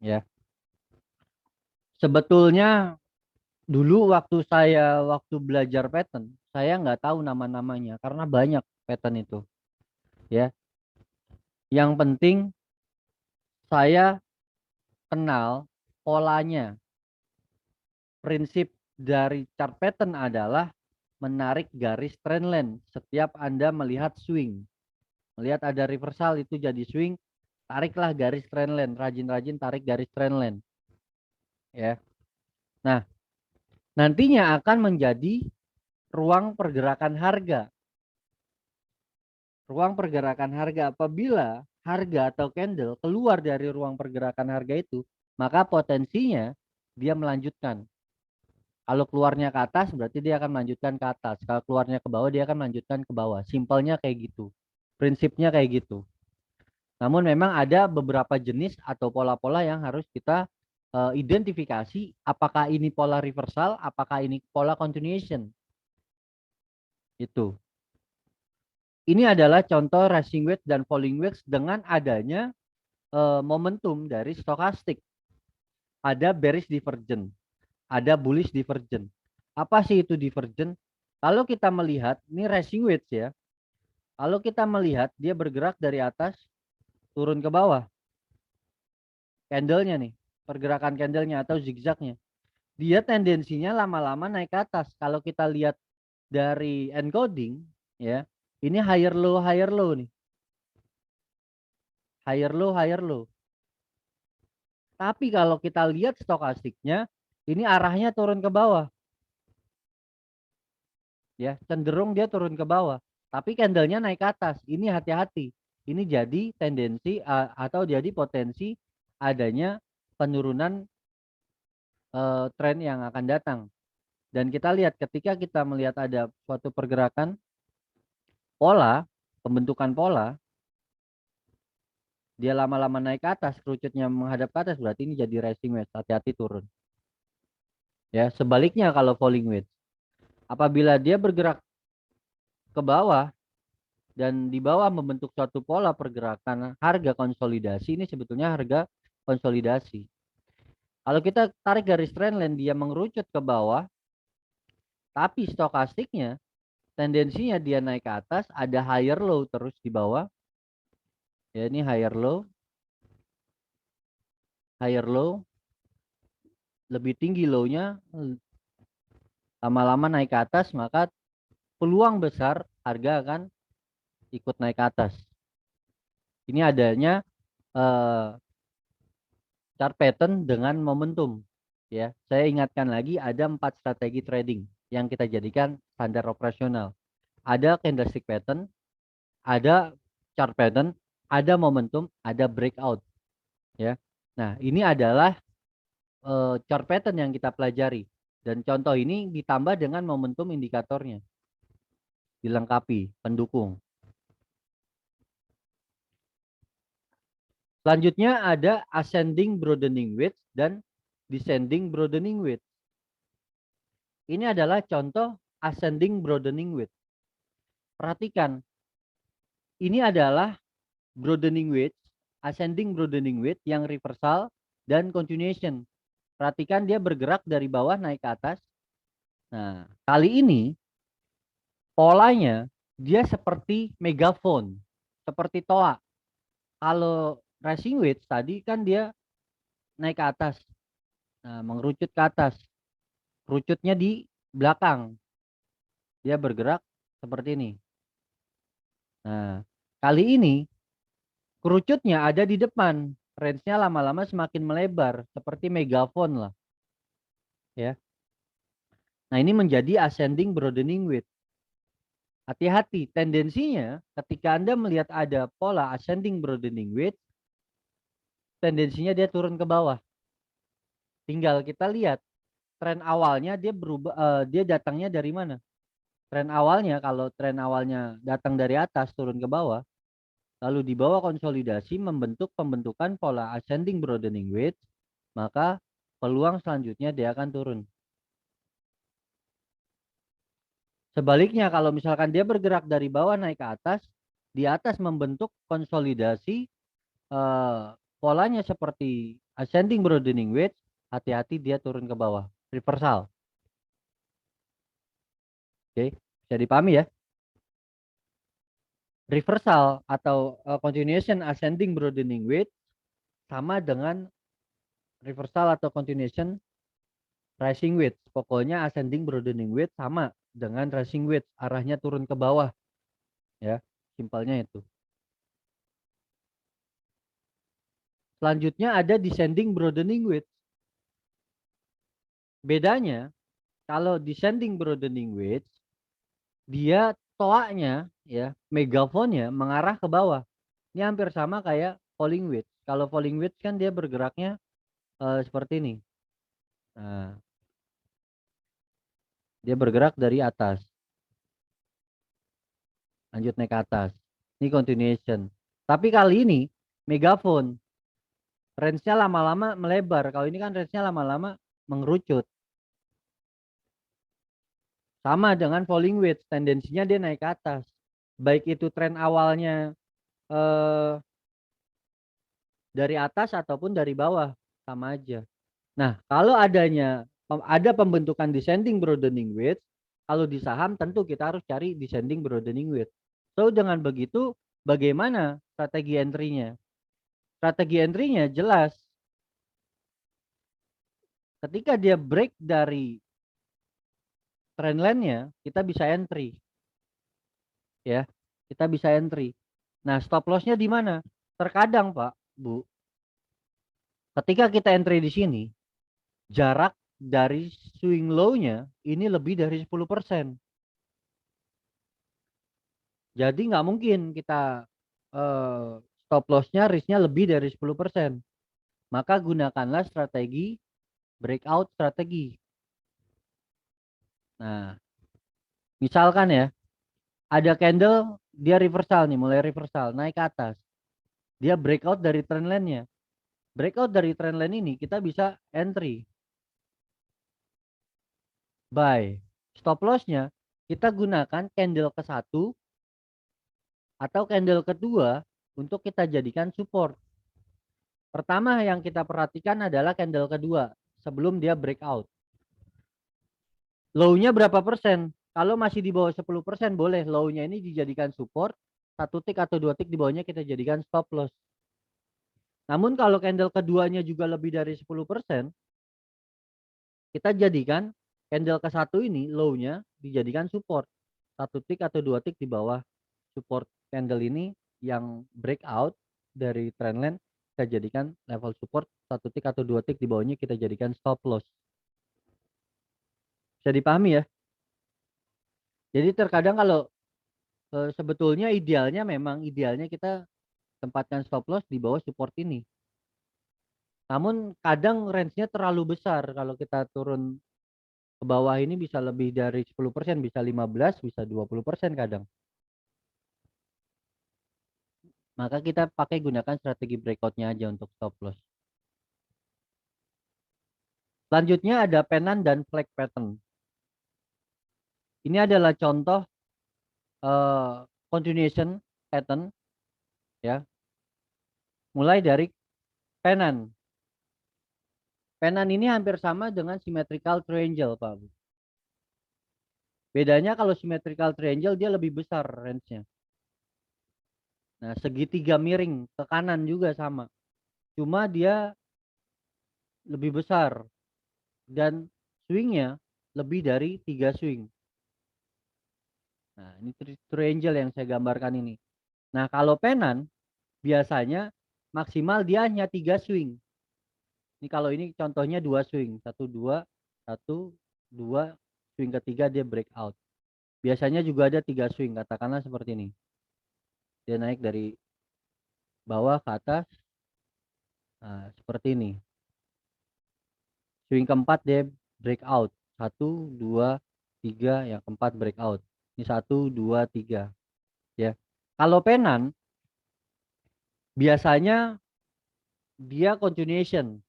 Ya. Sebetulnya dulu waktu belajar pattern, saya nggak tahu nama-namanya karena banyak pattern itu. Ya. Yang penting saya kenal polanya. Prinsip dari chart pattern adalah menarik garis trendline setiap Anda melihat swing. Melihat ada reversal itu jadi swing, tariklah garis trendline, rajin-rajin tarik garis trendline. Ya. Nah, nantinya akan menjadi ruang pergerakan harga. Ruang pergerakan harga apabila harga atau candle keluar dari ruang pergerakan harga itu, maka potensinya dia melanjutkan. Kalau keluarnya ke atas berarti dia akan melanjutkan ke atas. Kalau keluarnya ke bawah dia akan melanjutkan ke bawah. Simpelnya kayak gitu. Prinsipnya kayak gitu. Namun memang ada beberapa jenis atau pola-pola yang harus kita identifikasi apakah ini pola reversal, apakah ini pola continuation. Itu. Ini adalah contoh rising wedge dan falling wedge dengan adanya momentum dari stokastik. Ada bearish divergent, ada bullish divergent. Apa sih itu divergent? Kalau kita melihat, ini rising wedge ya. Kalau kita melihat dia bergerak dari atas turun ke bawah. Candlenya nih, pergerakan candlenya atau zigzagnya. Dia tendensinya lama-lama naik ke atas. Kalau kita lihat dari encoding ya, ini higher low nih. Higher low. Tapi kalau kita lihat stokastiknya, ini arahnya turun ke bawah. Ya, cenderung dia turun ke bawah. Tapi candlenya naik ke atas. Ini hati-hati. Ini jadi tendensi atau jadi potensi adanya penurunan tren yang akan datang. Dan kita lihat ketika kita melihat ada suatu pergerakan pola, pembentukan pola, dia lama-lama naik ke atas, kerucutnya menghadap ke atas, berarti ini jadi rising wedge, hati-hati turun. Ya, sebaliknya kalau falling wedge, apabila dia bergerak ke bawah dan di bawah membentuk suatu pola pergerakan harga konsolidasi, ini sebetulnya harga konsolidasi. Kalau kita tarik garis trendline dia mengerucut ke bawah, tapi stokastiknya tendensinya dia naik ke atas, ada higher low terus di bawah. Ya, ini higher low, lebih tinggi low-nya, lama-lama naik ke atas, maka peluang besar harga akan ikut naik ke atas. Ini adanya chart pattern dengan momentum. Ya, saya ingatkan lagi ada 4 strategi trading yang kita jadikan standar operasional. Ada candlestick pattern, ada chart pattern, ada momentum, ada breakout. Ya, nah ini adalah chart pattern yang kita pelajari dan contoh ini ditambah dengan momentum indikatornya, dilengkapi pendukung. Selanjutnya ada ascending broadening wedge dan descending broadening wedge. Ini adalah contoh ascending broadening wedge. Perhatikan, ini adalah broadening wedge, ascending broadening wedge yang reversal dan continuation. Perhatikan dia bergerak dari bawah naik ke atas. Nah, kali ini polanya dia seperti megaphone, seperti toa. Kalau rising wedge tadi kan dia naik ke atas, nah, mengerucut ke atas, kerucutnya di belakang, dia bergerak seperti ini. Nah, kali ini kerucutnya ada di depan, range-nya lama-lama semakin melebar, seperti megaphone lah, ya. Nah, ini menjadi ascending broadening wedge. Hati-hati, tendensinya ketika Anda melihat ada pola ascending broadening wedge, tendensinya dia turun ke bawah. Tinggal kita lihat tren awalnya dia berubah, dia datangnya dari mana? Tren awalnya, kalau tren awalnya datang dari atas turun ke bawah, lalu di bawah konsolidasi membentuk pembentukan pola ascending broadening wedge, maka peluang selanjutnya dia akan turun. Sebaliknya kalau misalkan dia bergerak dari bawah naik ke atas, di atas membentuk konsolidasi, polanya seperti ascending broadening wedge, hati-hati dia turun ke bawah, reversal. Oke, bisa dipahami ya? Reversal atau continuation ascending broadening wedge sama dengan reversal atau continuation rising wedge. Pokoknya ascending broadening wedge sama dengan rising wedge, arahnya turun ke bawah. Ya, simpelnya itu. Selanjutnya ada descending broadening wedge. Bedanya, kalau descending broadening wedge, dia toanya, ya, megafonnya mengarah ke bawah. Ini hampir sama kayak falling wedge. Kalau falling wedge kan dia bergeraknya seperti ini. Nah, dia bergerak dari atas, lanjut naik ke atas. Ini continuation. Tapi kali ini megaphone, range-nya lama-lama melebar. Kalau ini kan range-nya lama-lama mengerucut. Sama dengan falling wedge, tendensinya dia naik ke atas. Baik itu tren awalnya eh, dari atas ataupun dari bawah, sama aja. Nah, kalau ada pembentukan descending broadening wedge, kalau di saham tentu kita harus cari descending broadening wedge. So dengan begitu bagaimana strategi entry-nya? Strategi entry-nya jelas. Ketika dia break dari trendline-nya, kita bisa entry. Ya, kita bisa entry. Nah, stop loss-nya di mana? Terkadang, Pak, Bu, ketika kita entry di sini, jarak dari swing low-nya ini lebih dari 10%. Jadi nggak mungkin kita stop loss-nya risk-nya lebih dari 10%. Maka gunakanlah strategi breakout strategi. Nah, misalkan ya, ada candle dia reversal nih, mulai reversal naik ke atas. Dia breakout dari trendline-nya. Breakout dari trendline ini kita bisa entry. Buy. Stop loss-nya kita gunakan candle ke-1 atau candle kedua untuk kita jadikan support. Pertama yang kita perhatikan adalah candle kedua sebelum dia breakout. Low-nya berapa persen? Kalau masih di bawah 10% boleh low-nya ini dijadikan support, 1 tick atau 2 tick di bawahnya kita jadikan stop loss. Namun kalau candle keduanya juga lebih dari 10%, kita jadikan candle ke-1 ini low-nya dijadikan support. 1 tick atau 2 tick di bawah support candle ini yang breakout dari trendline kita jadikan level support, 1 tick atau 2 tick di bawahnya kita jadikan stop loss. Bisa dipahami ya? Jadi terkadang kalau sebetulnya idealnya kita tempatkan stop loss di bawah support ini. Namun kadang range-nya terlalu besar. Kalau kita turun ke bawah ini bisa lebih dari 10%, bisa 15, bisa 20% kadang. Maka kita pakai gunakan strategi breakout-nya aja untuk stop loss. Selanjutnya ada pennant dan flag pattern. Ini adalah contoh continuation pattern ya. Mulai dari pennant. Pennant ini hampir sama dengan symmetrical triangle, Pak. Bedanya kalau symmetrical triangle dia lebih besar range-nya. Nah, segitiga miring ke kanan juga sama. Cuma dia lebih besar dan swingnya lebih dari 3 swing. Nah, ini triangle yang saya gambarkan ini. Nah, kalau pennant biasanya maksimal dia hanya 3 swing. Ini kalau ini contohnya 2 swing, 1 2, 1 2, swing ketiga dia breakout. Biasanya juga ada 3 swing, katakanlah seperti ini. Dia naik dari bawah ke atas. Nah, seperti ini. Swing keempat dia breakout. 1 2 3, yang keempat breakout. Ini 1 2 3 ya. Kalau pennant biasanya dia continuation,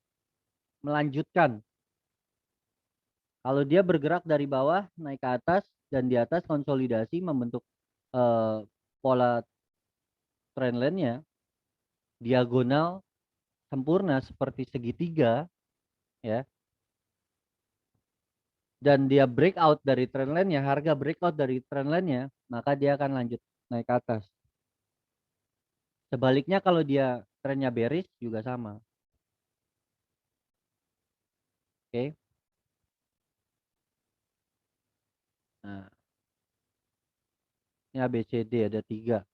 melanjutkan. Kalau dia bergerak dari bawah naik ke atas dan di atas konsolidasi membentuk pola trendline-nya diagonal sempurna seperti segitiga ya. Dan dia breakout dari trendline-nya, harga breakout dari trendline-nya, maka dia akan lanjut naik ke atas. Sebaliknya kalau dia trennya bearish juga sama. Oke. Nah, ini ABCD ada 3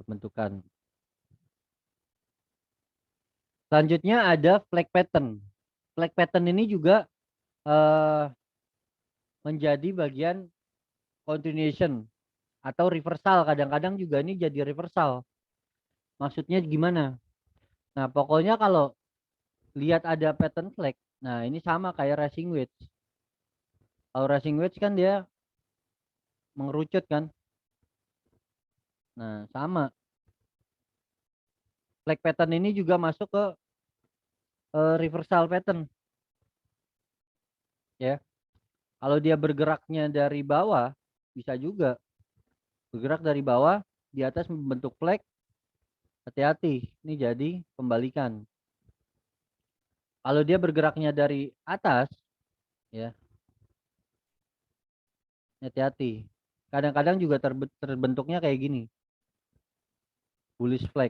pembentukan. Selanjutnya ada flag pattern. Flag pattern ini juga menjadi bagian continuation atau reversal. Kadang-kadang juga ini jadi reversal. Maksudnya gimana? Nah, pokoknya kalau lihat ada pattern flag, nah ini sama kayak racing wedge. Kalau racing wedge kan dia mengerucut kan. Nah, sama. Flag pattern ini juga masuk ke reversal pattern. Ya. Kalau dia bergeraknya dari bawah, bisa juga bergerak dari bawah, di atas membentuk flag, Hati-hati, ini jadi pembalikan. Kalau dia bergeraknya dari atas, ya hati-hati. Kadang-kadang juga terbentuknya kayak gini, bullish flag,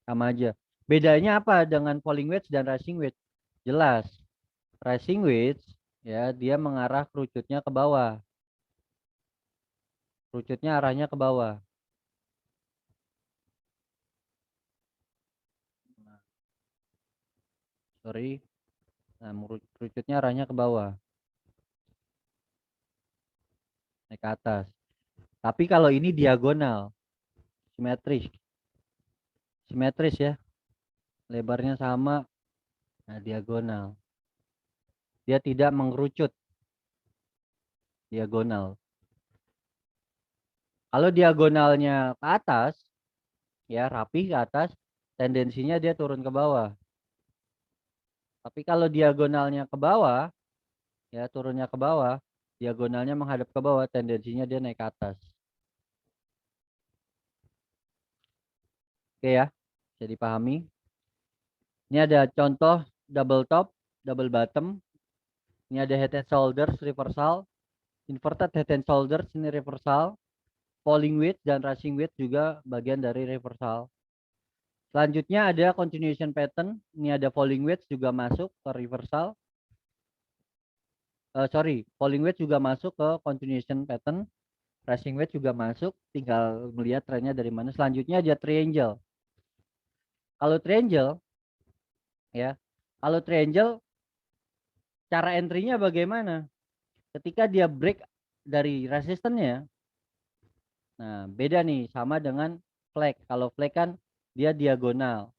sama aja. Bedanya apa dengan falling wedge dan rising wedge? Jelas, rising wedge ya dia mengarah kerucutnya ke bawah, kerucutnya arahnya ke bawah. Sorry, nah kerucutnya arahnya ke bawah, naik ke atas. Tapi kalau ini diagonal, simetris, simetris ya, lebarnya sama, nah diagonal. Dia tidak mengerucut, diagonal. Kalau diagonalnya ke atas, ya rapi ke atas, tendensinya dia turun ke bawah. Tapi kalau diagonalnya ke bawah, ya turunnya ke bawah, diagonalnya menghadap ke bawah, tendensinya dia naik ke atas. Oke ya, bisa dipahami. Ini ada contoh double top, double bottom. Ini ada head and shoulders reversal, inverted head and shoulders ini reversal, falling wedge dan rising wedge juga bagian dari reversal. Selanjutnya ada continuation pattern. Ini ada falling wedge juga masuk ke reversal. Sorry, falling wedge juga masuk ke continuation pattern. Rising wedge juga masuk. Tinggal melihat trennya dari mana. Selanjutnya ada triangle. Kalau triangle, ya, kalau triangle cara entry-nya bagaimana? Ketika dia break dari resistennya, nah beda nih sama dengan flag. Kalau flag kan dia diagonal,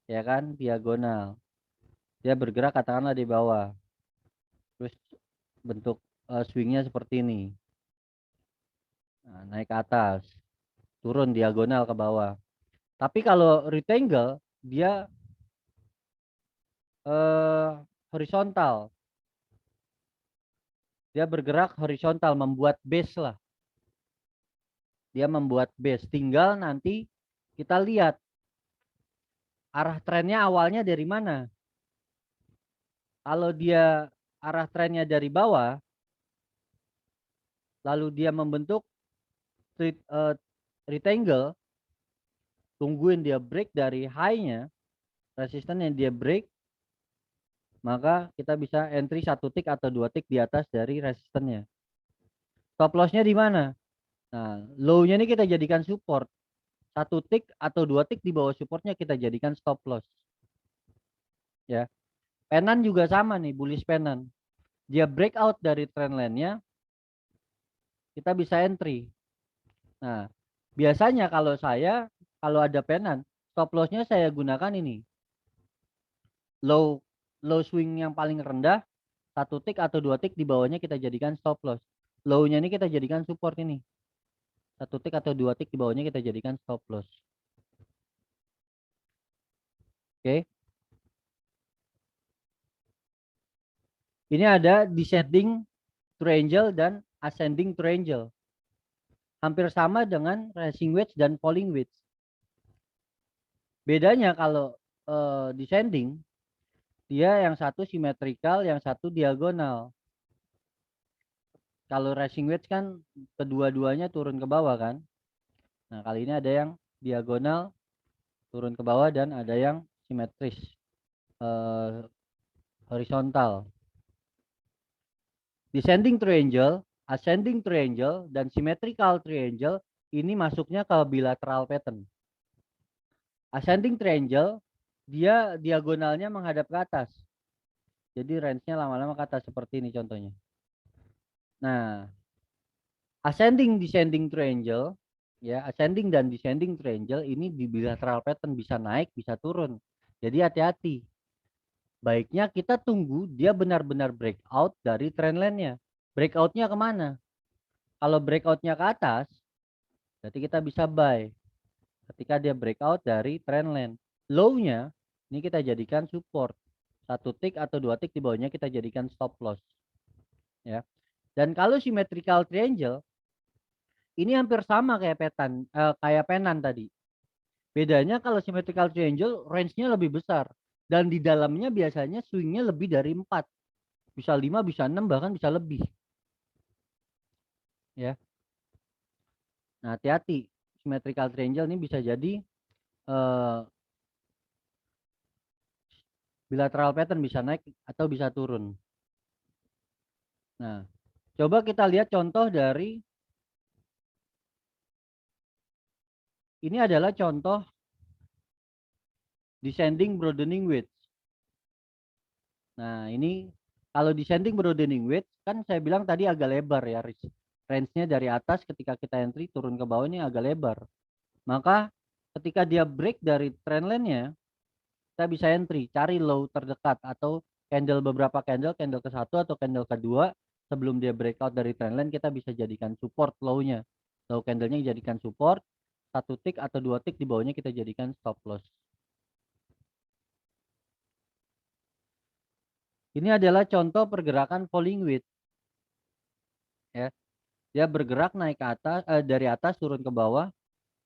ya kan, diagonal. Dia bergerak katakanlah di bawah. Terus bentuk swingnya seperti ini. Nah, naik ke atas, turun diagonal ke bawah. Tapi kalau rectangle dia horizontal. Dia bergerak horizontal, membuat base lah. Dia membuat base. Tinggal nanti kita lihat arah trennya awalnya dari mana. Kalau dia arah trennya dari bawah, lalu dia membentuk rectangle, tungguin dia break dari high-nya, resisten yang dia break, maka kita bisa entry 1 tick atau 2 tick di atas dari resistennya. Stop loss-nya di mana? Nah, low-nya ini kita jadikan support. 1 tick atau 2 tick di bawah supportnya kita jadikan stop loss. Ya, penan juga sama nih, bullish penan. Dia breakout dari trend line-nya, kita bisa entry. Nah, biasanya kalau ada penan, stop loss-nya saya gunakan ini. Low low swing yang paling rendah, 1 tick atau 2 tick di bawahnya kita jadikan stop loss. Low-nya ini kita jadikan support ini. 1 tick atau 2 tick di bawahnya kita jadikan stop loss. Oke. Ini ada descending triangle dan ascending triangle. Hampir sama dengan rising wedge dan falling wedge. Bedanya kalau descending, dia yang satu simetrikal, yang satu diagonal. Kalau rising wedge kan kedua-duanya turun ke bawah kan. Nah, kali ini ada yang diagonal turun ke bawah dan ada yang simetris horizontal. Descending triangle, ascending triangle, dan symmetrical triangle ini masuknya ke bilateral pattern. Ascending triangle dia diagonalnya menghadap ke atas. Jadi range-nya lama-lama ke atas seperti ini contohnya. Nah, ascending descending triangle ya, ascending dan descending triangle ini di bilateral pattern bisa naik, bisa turun. Jadi hati-hati. Baiknya kita tunggu dia benar-benar breakout dari trend line-nya. Breakout-nya kemana? Kalau breakout-nya ke atas, berarti kita bisa buy. Ketika dia breakout dari trend line. Low-nya, ini kita jadikan support. 1 tick atau 2 tick di bawahnya kita jadikan stop loss. Ya. Dan kalau symmetrical triangle, Ini hampir sama kayak kayak penan tadi. Bedanya kalau symmetrical triangle range-nya lebih besar dan di dalamnya biasanya swingnya lebih dari 4. Bisa 5, bisa 6, bahkan bisa lebih. Ya. Nah, hati-hati. Symmetrical triangle ini bisa jadi bilateral pattern, bisa naik atau bisa turun. Nah, coba kita lihat contoh dari ini adalah contoh descending broadening wedge. Nah, ini kalau descending broadening wedge kan saya bilang tadi agak lebar ya, range-nya dari atas ketika kita entry turun ke bawah ini agak lebar. Maka ketika dia break dari trend line-nya, kita bisa entry, cari low terdekat atau candle beberapa candle ke satu atau candle kedua sebelum dia breakout dari trend line, kita bisa jadikan support low-nya. Low candle-nya dijadikan support, satu tick atau dua tick di bawahnya kita jadikan stop loss. Ini adalah contoh pergerakan falling wedge. Ya, dia bergerak naik ke atas, dari atas turun ke bawah.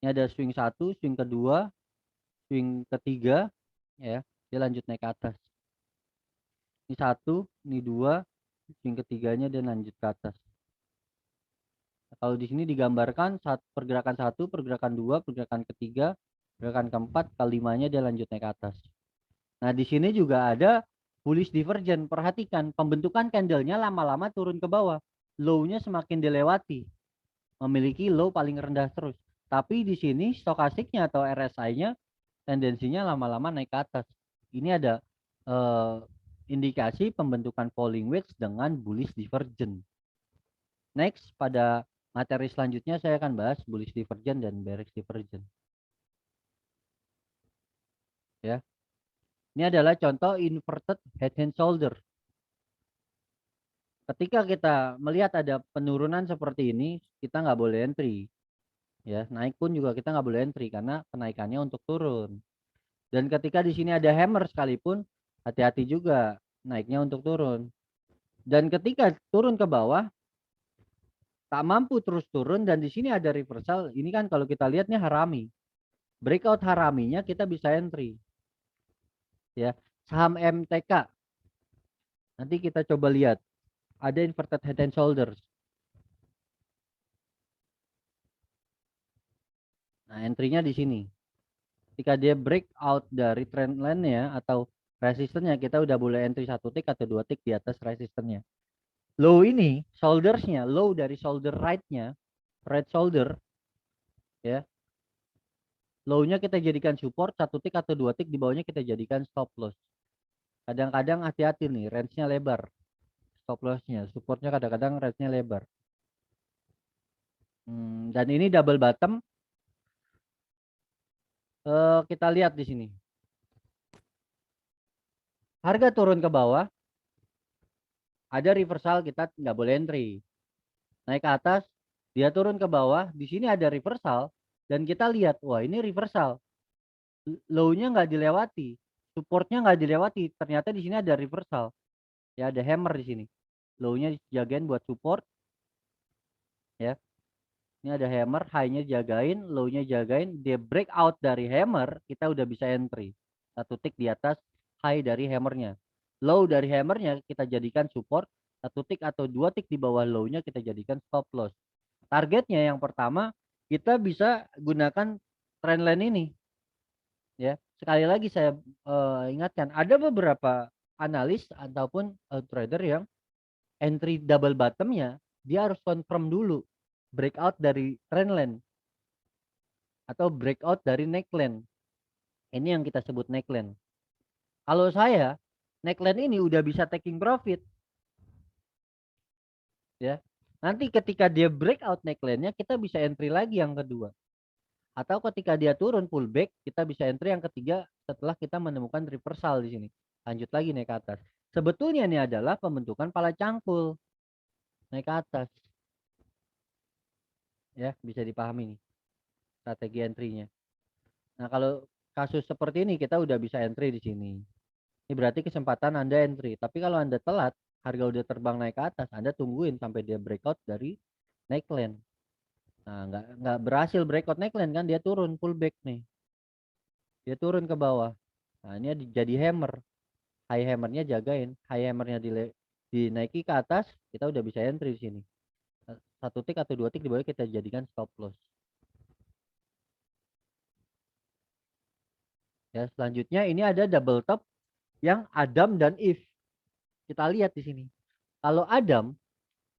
Ini ada swing satu, swing kedua, swing ketiga, ya, dia lanjut naik ke atas. Ini satu, ini dua, swing ketiganya dia lanjut ke atas. Nah, kalau di sini digambarkan pergerakan satu, pergerakan dua, pergerakan ketiga, pergerakan keempat, kelimanya dia lanjut naik ke atas. Nah, di sini juga ada bullish divergence. Perhatikan pembentukan candlenya lama-lama turun ke bawah. Low-nya semakin dilewati, memiliki low paling rendah terus. Tapi di sini stokastiknya atau RSI-nya tendensinya lama-lama naik ke atas. Ini ada indikasi pembentukan falling wedge dengan bullish divergence. Next, pada materi selanjutnya saya akan bahas bullish divergence dan bearish divergence. Ya. Ini adalah contoh inverted head and shoulder. Ketika kita melihat ada penurunan seperti ini, kita nggak boleh entry. Ya, naik pun juga kita nggak boleh entry karena kenaikannya untuk turun. Dan ketika di sini ada hammer sekalipun, hati-hati juga naiknya untuk turun. Dan ketika turun ke bawah, tak mampu terus turun dan di sini ada reversal. Ini kan kalau kita lihat nih harami. Breakout haraminya kita bisa entry. Ya, saham MTK. Nanti kita coba lihat. Ada inverted head and shoulders. Nah, entry-nya di sini. Ketika dia breakout dari trend line-nya atau resistennya, kita udah boleh entry satu tick atau dua tick di atas resistennya. Low ini, shoulders-nya, low dari shoulder right-nya, right shoulder, ya. Low-nya kita jadikan support, satu tick atau dua tick di bawahnya kita jadikan stop loss. Kadang-kadang hati-hati nih, range-nya lebar. Stop loss-nya, supportnya kadang-kadang range-nya lebar. Dan ini double bottom. Kita lihat di sini. Harga turun ke bawah, ada reversal, kita nggak boleh entry. Naik ke atas, dia turun ke bawah, di sini ada reversal, dan kita lihat, wah ini reversal. Low-nya nggak dilewati, supportnya nggak dilewati, ternyata di sini ada reversal. Ya, ada hammer di sini. Low-nya jagain buat support. Ya. Ini ada hammer, high-nya jagain, low-nya jagain, dia breakout dari hammer, kita udah bisa entry. Satu tick di atas high dari hammernya. Low dari hammernya kita jadikan support, satu tick atau dua tick di bawah low-nya kita jadikan stop loss. Targetnya yang pertama, kita bisa gunakan trendline ini. Ya, sekali lagi saya ingatkan, ada beberapa analis ataupun trader yang entry double bottomnya dia harus confirm dulu breakout dari trendline atau breakout dari neckline. Ini yang kita sebut neckline. Kalau saya neckline ini udah bisa taking profit, ya. Nanti ketika dia breakout neckline-nya kita bisa entry lagi yang kedua. Atau ketika dia turun pullback, kita bisa entry yang ketiga setelah kita menemukan reversal di sini. Lanjut lagi naik ke atas. Sebetulnya ini adalah pembentukan pala cangkul naik ke atas. Ya, bisa dipahami nih strategi entry-nya. Nah, kalau kasus seperti ini kita udah bisa entry di sini. Ini berarti kesempatan Anda entry. Tapi kalau Anda telat, harga udah terbang naik ke atas, Anda tungguin sampai dia breakout dari neckline. Nah, nggak berhasil breakout neckline kan, dia turun pullback nih. Dia turun ke bawah. Nah, ini jadi hammer. High hammernya jagain. High hammernya dinaiki ke atas, kita udah bisa entry di sini. Satu tick atau dua tick di bawah kita jadikan stop loss. Ya, selanjutnya ini ada double top yang Adam dan Eve. Kita lihat di sini. Kalau Adam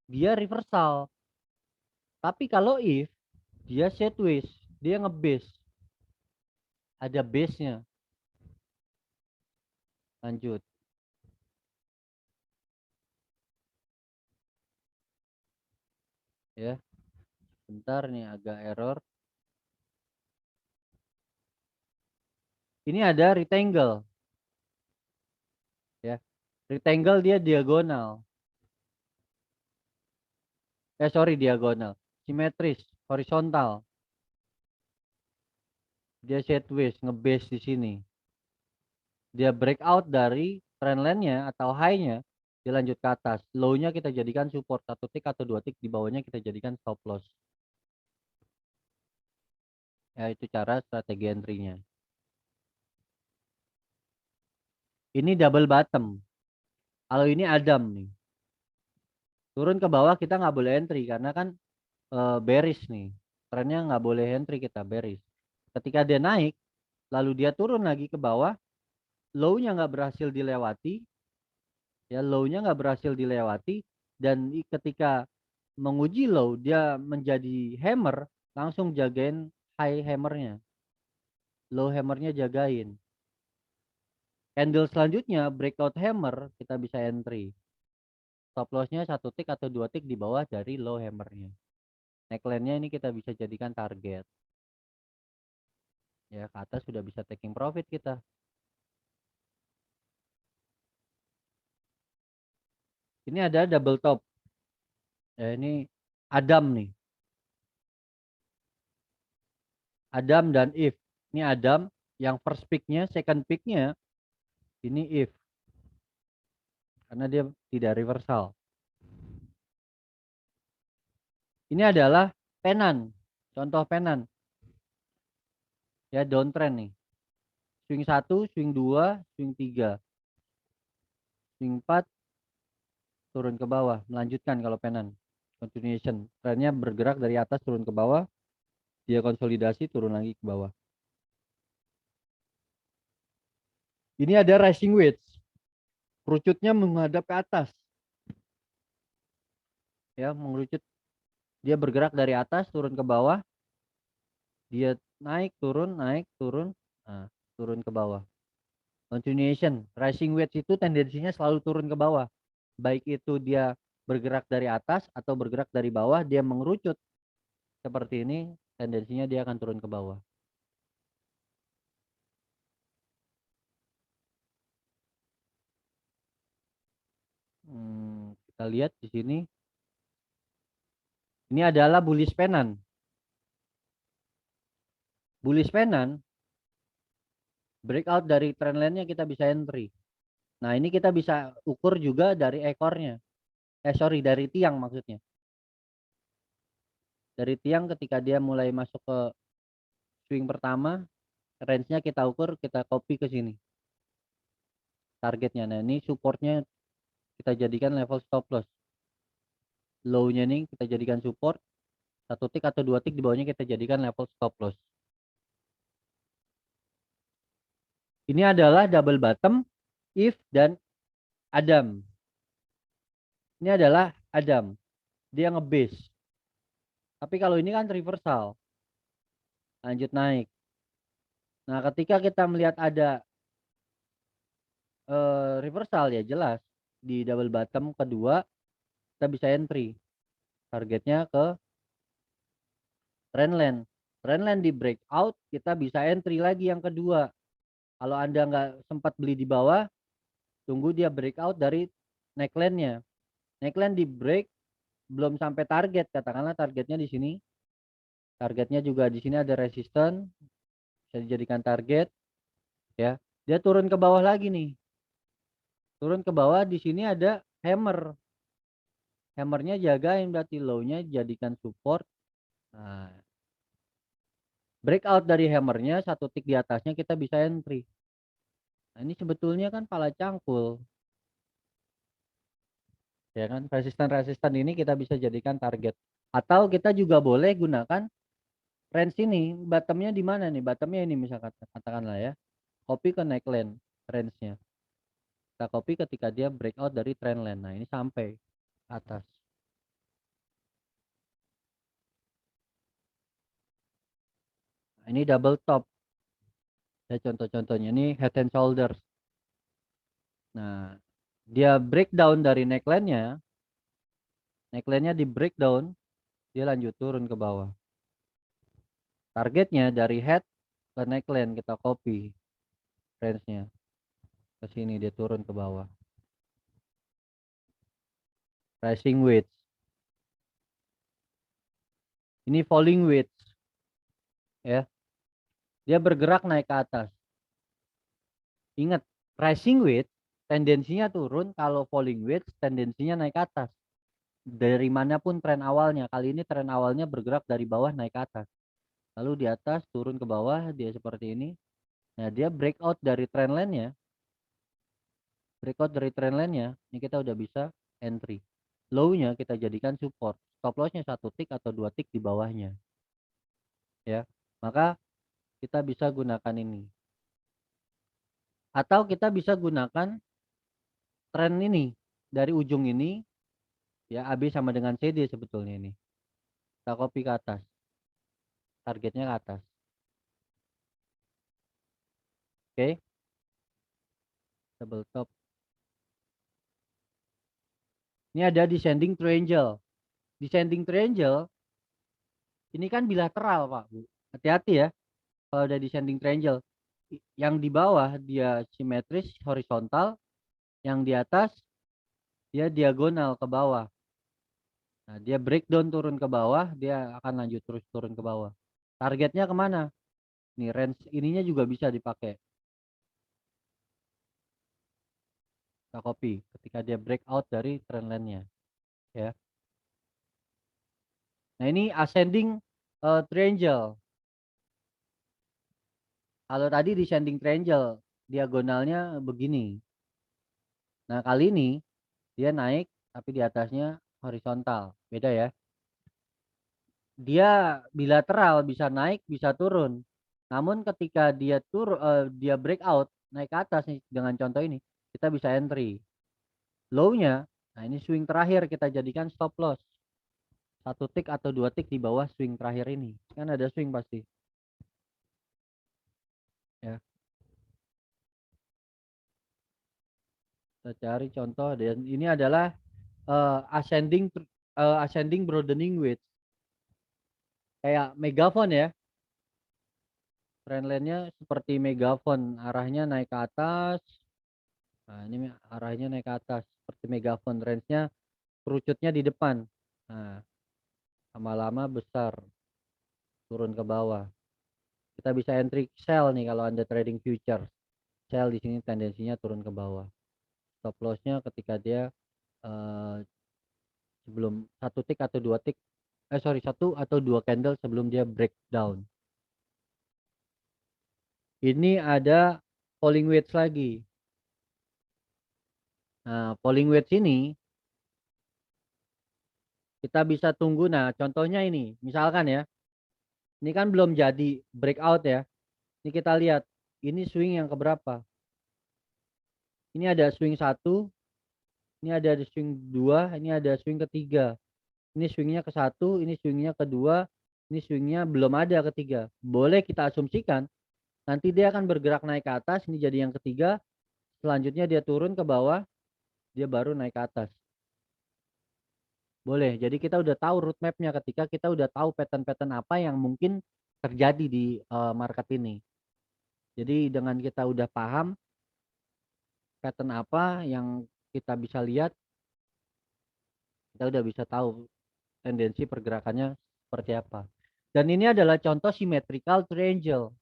dia reversal. Tapi kalau Eve dia sideways, dia nge-base. Ada base-nya. Lanjut. Ya, bentar nih agak error. Ini ada rectangle. Ya. Rectangle dia diagonal. Sorry, diagonal. Simetris, horizontal. Dia sideways, nge-base di sini. Dia breakout dari trendline-nya atau high-nya, dia lanjut ke atas. Low-nya kita jadikan support, satu tick atau dua tick, di bawahnya kita jadikan stop loss. Ya, itu cara strategi entry-nya. Ini double bottom. Kalau ini Adam nih. Turun ke bawah kita nggak boleh entry karena kan bearish nih. Trennya nggak boleh entry, kita bearish. Ketika dia naik, lalu dia turun lagi ke bawah, low-nya nggak berhasil dilewati, ya low-nya nggak berhasil dilewati, dan ketika menguji low dia menjadi hammer, langsung jagain high hammernya, low hammernya jagain. Candle selanjutnya breakout hammer, kita bisa entry. Stop lossnya satu tick atau dua tick di bawah dari low hammernya. Neckline-nya ini kita bisa jadikan target. Ya, ke atas sudah bisa taking profit kita. Ini ada double top. Ya, ini Adam nih. Adam dan Eve. Ini Adam yang first pick-nya, second pick-nya ini Eve. Karena dia tidak reversal. Ini adalah penan. Contoh penan. Ya, downtrend nih. Swing 1, swing 2, swing 3. Swing 4 turun ke bawah, melanjutkan kalau penan. Continuation. Trennya bergerak dari atas turun ke bawah, dia konsolidasi turun lagi ke bawah. Ini ada rising wedge. Kerucutnya menghadap ke atas. Ya, mengerucut. Dia bergerak dari atas turun ke bawah. Dia naik turun, nah, turun ke bawah. Continuation, rising wedge itu tendensinya selalu turun ke bawah. Baik itu dia bergerak dari atas atau bergerak dari bawah, dia mengerucut seperti ini, tendensinya dia akan turun ke bawah. Kita lihat di sini. Ini adalah bullish penan. Bullish penan, breakout dari trendline-nya kita bisa entry. Nah, ini kita bisa ukur juga dari ekornya. Sorry, dari tiang maksudnya. Dari tiang ketika dia mulai masuk ke swing pertama, range-nya kita ukur, kita copy ke sini. Targetnya. Nah, ini supportnya kita jadikan level stop loss. Low-nya nih kita jadikan support. Satu tick atau dua tick di bawahnya kita jadikan level stop loss. Ini adalah double bottom, Eve dan Adam. Ini adalah Adam. Dia nge-base. Tapi kalau ini kan reversal. Lanjut naik. Nah, ketika kita melihat ada reversal, ya jelas di double bottom kedua kita bisa entry. Targetnya ke trendline. Trendline di breakout, kita bisa entry lagi yang kedua. Kalau Anda nggak sempat beli di bawah, tunggu dia breakout dari neckline-nya. Neckline di break belum sampai target, katakanlah targetnya di sini. Targetnya juga di sini ada resistance, bisa dijadikan target. Ya, dia turun ke bawah lagi nih. Turun ke bawah, di sini ada hammer. Hammernya jagain, berarti low-nya jadikan support. Nah, breakout dari hammernya, satu tick di atasnya kita bisa entry. Nah, ini sebetulnya kan pala cangkul. Ya kan, resistan-resistan ini kita bisa jadikan target. Atau kita juga boleh gunakan range ini, bottomnya di mana nih? Bottomnya ini misalkan, katakanlah ya. Copy ke neckline range-nya. Kita copy ketika dia breakout dari trendline. Nah, ini sampai atas. Nah, ini double top. Ya, contoh-contohnya ini head and shoulders. Nah, dia breakdown dari neckline-nya. Neckline-nya di breakdown, dia lanjut turun ke bawah. Targetnya dari head ke neckline kita copy range-nya. Ke sini dia turun ke bawah. Rising wedge. Ini falling wedge. Ya. Dia bergerak naik ke atas. Ingat, rising wedge tendensinya turun, kalau falling wedge tendensinya naik ke atas. Dari manapun tren awalnya, kali ini tren awalnya bergerak dari bawah naik ke atas. Lalu di atas turun ke bawah, dia seperti ini. Nah, dia breakout dari trend line-nya. Breakout dari trend line-nya, ini kita udah bisa entry. Low-nya kita jadikan support. Stop loss-nya satu tick atau dua tick di bawahnya. Ya. Maka kita bisa gunakan ini. Atau kita bisa gunakan tren ini dari ujung ini, ya AB sama dengan CD sebetulnya ini. Kita copy ke atas. Targetnya ke atas. Oke. Double top. Ini ada descending triangle. Descending triangle ini kan bilateral, Pak Bu. Hati-hati ya kalau ada descending triangle. Yang di bawah dia simetris horizontal, yang di atas dia diagonal ke bawah. Nah, dia breakdown turun ke bawah, dia akan lanjut terus turun ke bawah. Targetnya kemana? Nih range ininya juga bisa dipakai. Kita copy ketika dia breakout dari trend line-nya, ya. Nah, ini ascending triangle. Kalau tadi descending triangle, diagonalnya begini. Nah, kali ini dia naik tapi di atasnya horizontal. Beda ya. Dia bilateral, bisa naik, bisa turun. Namun ketika dia breakout naik ke atas nih dengan contoh ini, kita bisa entry. Low-nya, nah ini swing terakhir kita jadikan stop loss. Satu tick atau dua tick di bawah swing terakhir ini. Kan ada swing pasti. Ya. Kita cari contoh, dan ini adalah ascending broadening width, kayak megaphone ya. Trendline-nya seperti megaphone, arahnya naik ke atas. Nah, ini arahnya naik ke atas seperti megaphone, range-nya kerucutnya di depan. Nah, lama-lama besar turun ke bawah. Kita bisa entry sell nih kalau Anda trading future. Sell di sini tendensinya turun ke bawah. Stop loss-nya ketika dia eh, sebelum satu tick atau dua tick, satu atau dua candle sebelum dia breakdown. Ini ada falling wedge lagi. Nah, falling wedge ini kita bisa tunggu. Nah, contohnya ini, misalkan ya, ini kan belum jadi breakout ya. Ini kita lihat, ini swing yang keberapa? Ini ada swing satu, ini ada swing dua, ini ada swing ketiga. Ini swingnya ke satu, ini swingnya kedua, ini swingnya belum ada ketiga. Boleh kita asumsikan nanti dia akan bergerak naik ke atas, ini jadi yang ketiga. Selanjutnya dia turun ke bawah, dia baru naik ke atas. Boleh. Jadi kita udah tahu roadmapnya ketika kita udah tahu pattern-pattern apa yang mungkin terjadi di market ini. Jadi dengan kita udah paham pattern apa yang kita bisa lihat, kita udah bisa tahu tendensi pergerakannya seperti apa. Dan ini adalah contoh symmetrical triangle.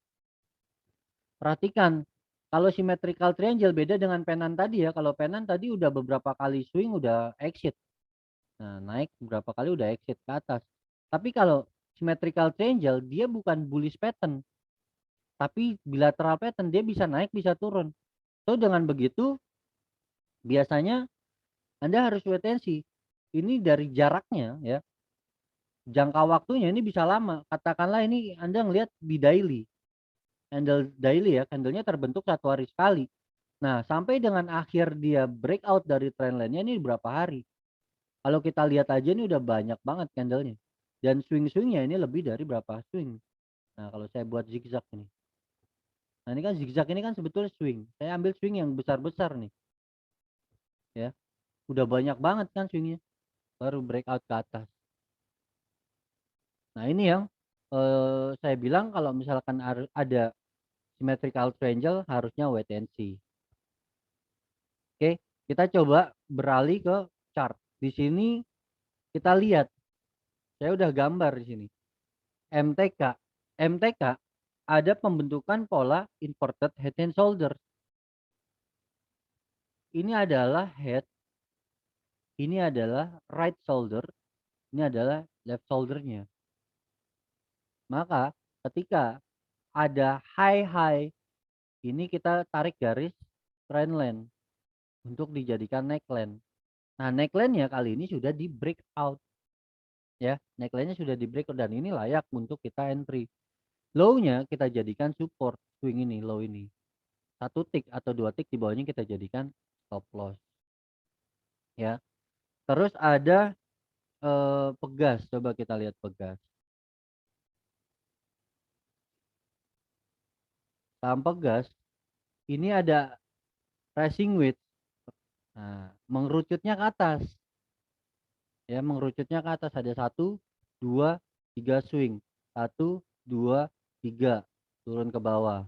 Perhatikan, kalau symmetrical triangle beda dengan penan tadi ya. Kalau penan tadi udah beberapa kali swing udah exit. Nah, naik beberapa kali udah exit ke atas. Tapi kalau symmetrical triangle dia bukan bullish pattern, tapi bilateral pattern, dia bisa naik bisa turun. So dengan begitu biasanya Anda harus wait and see. Ini dari jaraknya ya, jangka waktunya ini bisa lama. Katakanlah ini Anda ngelihat di daily, candle daily ya, candlenya terbentuk 1 hari sekali. Nah sampai dengan akhir dia breakout dari trendline-nya ini berapa hari? Kalau kita lihat aja ini udah banyak banget candlenya. Dan swing-swingnya ini lebih dari berapa swing. Nah kalau saya buat zigzag ini. Nah ini kan zigzag ini kan sebetulnya swing. Saya ambil swing yang besar-besar nih. Ya, udah banyak banget kan swingnya. Baru breakout ke atas. Nah ini yang saya bilang kalau misalkan ada symmetrical triangle harusnya wait and see. Oke, kita coba beralih ke chart. Di sini kita lihat, saya udah gambar di sini. MTK. MTK ada pembentukan pola inverted head and shoulder. Ini adalah head, ini adalah right shoulder, ini adalah left shouldernya. Maka ketika ada high, ini kita tarik garis trend line untuk dijadikan neckline. Nah neckline-nya kali ini sudah di breakout. Ya, neckline-nya sudah di breakout dan ini layak untuk kita entry. Low-nya kita jadikan support, swing ini, low ini. 1 tick atau 2 tick di bawahnya kita jadikan stop loss. Ya. Terus ada pegas, coba kita lihat pegas. Saham pegas ini ada rising wedge. Nah, mengerucutnya ke atas. Ya, mengerucutnya ke atas ada 1, 2, 3 swing. 1, 2, 3 turun ke bawah.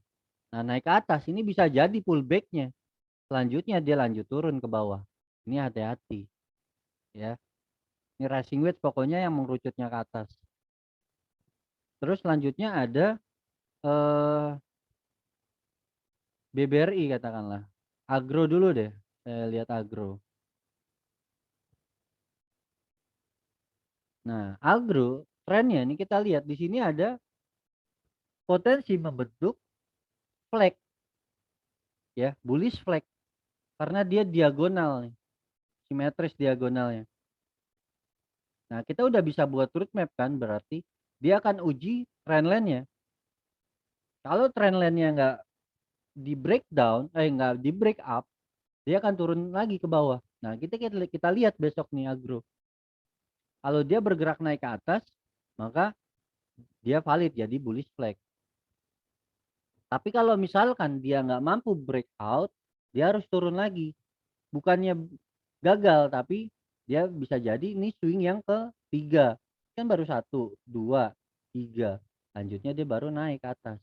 Nah, naik ke atas ini bisa jadi pullbacknya. Selanjutnya dia lanjut turun ke bawah. Ini hati-hati. Ya. Ini rising wedge pokoknya yang mengerucutnya ke atas. Terus selanjutnya ada BBRI katakanlah. Agro dulu deh. Saya lihat agro. Nah, agro trennya ini kita lihat di sini ada potensi membentuk flag ya, bullish flag karena dia diagonal nih, simetris diagonalnya. Nah, kita udah bisa buat root map kan, berarti dia akan uji trendline-nya. Kalau trendline-nya nggak di breakdown, nggak di break up, dia akan turun lagi ke bawah. Nah, kita lihat besok nih agro. Kalau dia bergerak naik ke atas, maka dia valid jadi bullish flag. Tapi kalau misalkan dia nggak mampu breakout, dia harus turun lagi. Bukannya gagal, tapi dia bisa jadi ini swing yang ketiga. Kan baru 1, 2, 3. Lanjutnya dia baru naik ke atas.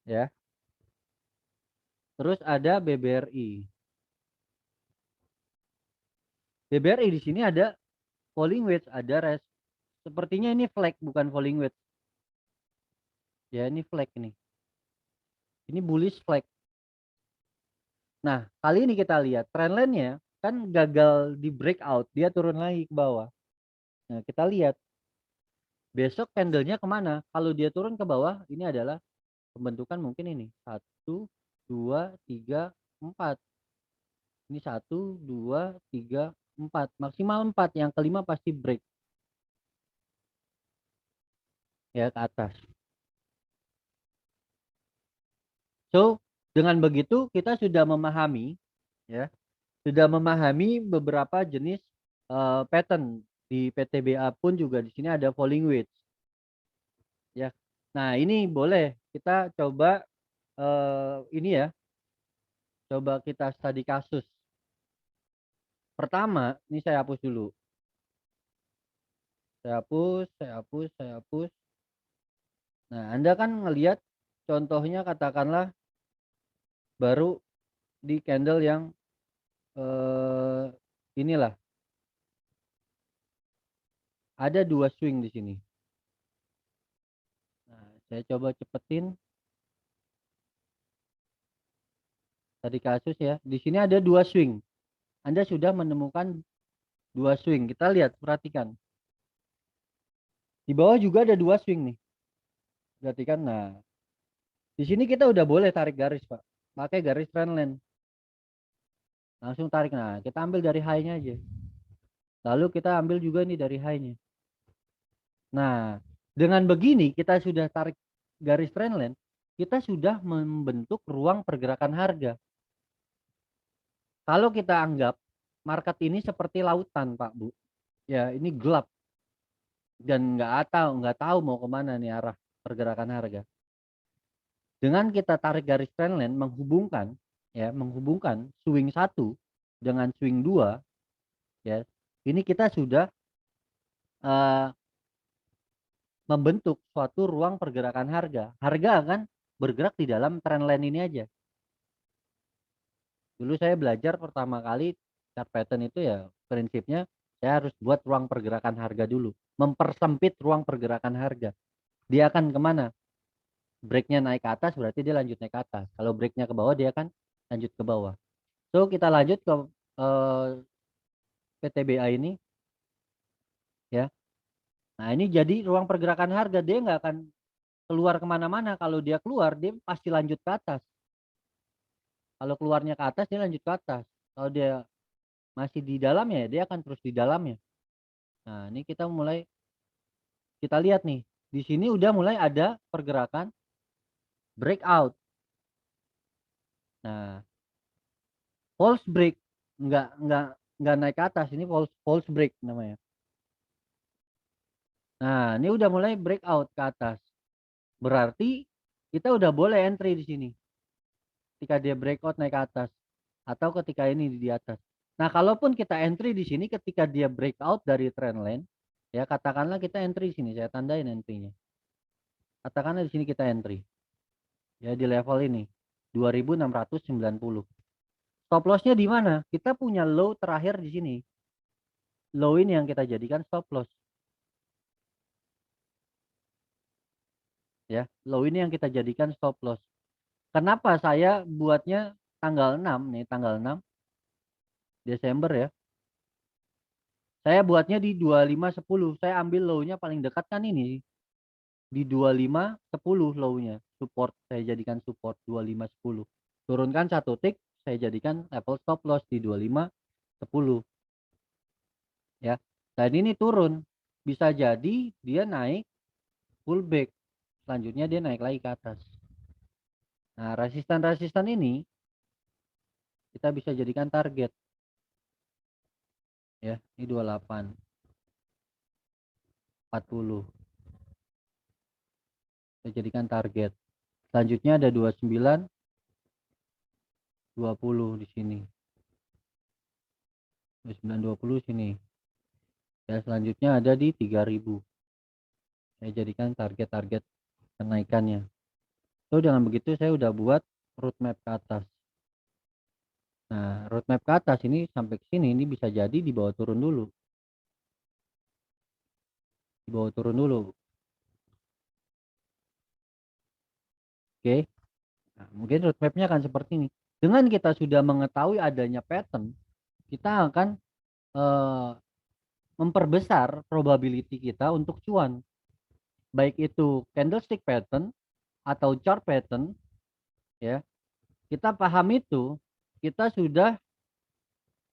Ya. Terus ada BBRI. BBRI di sini ada falling wedge, ada rest. Sepertinya ini flag bukan falling wedge. Ya, ini flag ini. Ini bullish flag. Nah, kali ini kita lihat trendline-nya kan gagal di breakout, dia turun lagi ke bawah. Nah, kita lihat besok candlenya kemana. Kalau dia turun ke bawah, ini adalah pembentukan mungkin ini 1, 2, 3, 4. Ini 1, 2, 3, 4, maksimal 4. Yang kelima pasti break ya ke atas. So dengan begitu kita sudah memahami ya, sudah memahami beberapa jenis pattern. Di PTBA pun juga di sini ada falling wedge ya. Nah ini boleh kita coba ini ya, coba kita studi kasus. Pertama ini saya hapus dulu, saya hapus, saya hapus, saya hapus. Nah Anda kan ngelihat contohnya katakanlah baru di candle yang inilah ada 2 swing di sini. Nah, saya coba cepetin tadi kasus ya. Di sini ada 2 swing. Anda sudah menemukan 2 swing. Kita lihat, perhatikan. Di bawah juga ada 2 swing nih. Berarti kan, nah di sini kita udah boleh tarik garis Pak, pakai garis trendline. Langsung tarik, nah kita ambil dari high-nya aja. Lalu kita ambil juga nih dari high-nya. Nah, dengan begini kita sudah tarik garis trendline, kita sudah membentuk ruang pergerakan harga. Kalau kita anggap market ini seperti lautan, Pak Bu, ya ini gelap dan nggak tahu mau kemana nih arah pergerakan harga. Dengan kita tarik garis trendline menghubungkan swing 1 dengan swing 2, ya, ini kita sudah uh, membentuk suatu ruang pergerakan harga. Harga akan bergerak di dalam trendline ini aja. Dulu saya belajar pertama kali chart pattern itu ya prinsipnya saya harus buat ruang pergerakan harga dulu. Mempersempit ruang pergerakan harga. Dia akan kemana? Breaknya naik ke atas berarti dia lanjut naik ke atas. Kalau breaknya ke bawah dia akan lanjut ke bawah. So kita lanjut ke PTBA ini ya. Nah ini jadi ruang pergerakan harga, dia nggak akan keluar kemana-mana. Kalau dia keluar dia pasti lanjut ke atas. Kalau keluarnya ke atas dia lanjut ke atas. Kalau dia masih di dalamnya dia akan terus di dalamnya. Nah ini kita lihat nih, di sini udah mulai ada pergerakan breakout. Nah false break, nggak naik ke atas, ini false break namanya. Nah ini udah mulai breakout ke atas, berarti kita udah boleh entry di sini ketika dia breakout naik ke atas atau ketika ini di atas. Nah, kalaupun kita entry di sini ketika dia breakout dari trendline, ya katakanlah kita entry di sini, saya tandain entry-nya. Katakanlah di sini kita entry. Ya di level ini 2690. Stop loss-nya di mana? Kita punya low terakhir di sini. Low ini yang kita jadikan stop loss. Ya, low ini yang kita jadikan stop loss. Kenapa saya buatnya tanggal 6 nih, tanggal 6 Desember ya. Saya buatnya di 2510. Saya ambil low-nya paling dekat kan ini. Di 2510 low-nya. Support, saya jadikan support 2510. Turunkan 1 tick, saya jadikan level stop loss di 2510. Ya. Dan ini turun. Bisa jadi dia naik pullback. Selanjutnya dia naik lagi ke atas. Nah, resistan-resistan ini kita bisa jadikan target. Ya, ini 28. 40. Saya jadikan target. Selanjutnya ada 29, 20 di sini. 29, 20 sini. Ya, selanjutnya ada di 3000. Saya jadikan target-target kenaikannya. So dengan begitu saya udah buat roadmap ke atas. Nah, roadmap ke atas ini sampai ke sini ini bisa jadi dibawa turun dulu. Dibawa turun dulu. Oke. Nah, mungkin roadmapnya akan seperti ini. Dengan kita sudah mengetahui adanya pattern, kita akan memperbesar probability kita untuk cuan. Baik itu candlestick pattern atau chart pattern, ya. Kita paham itu, kita sudah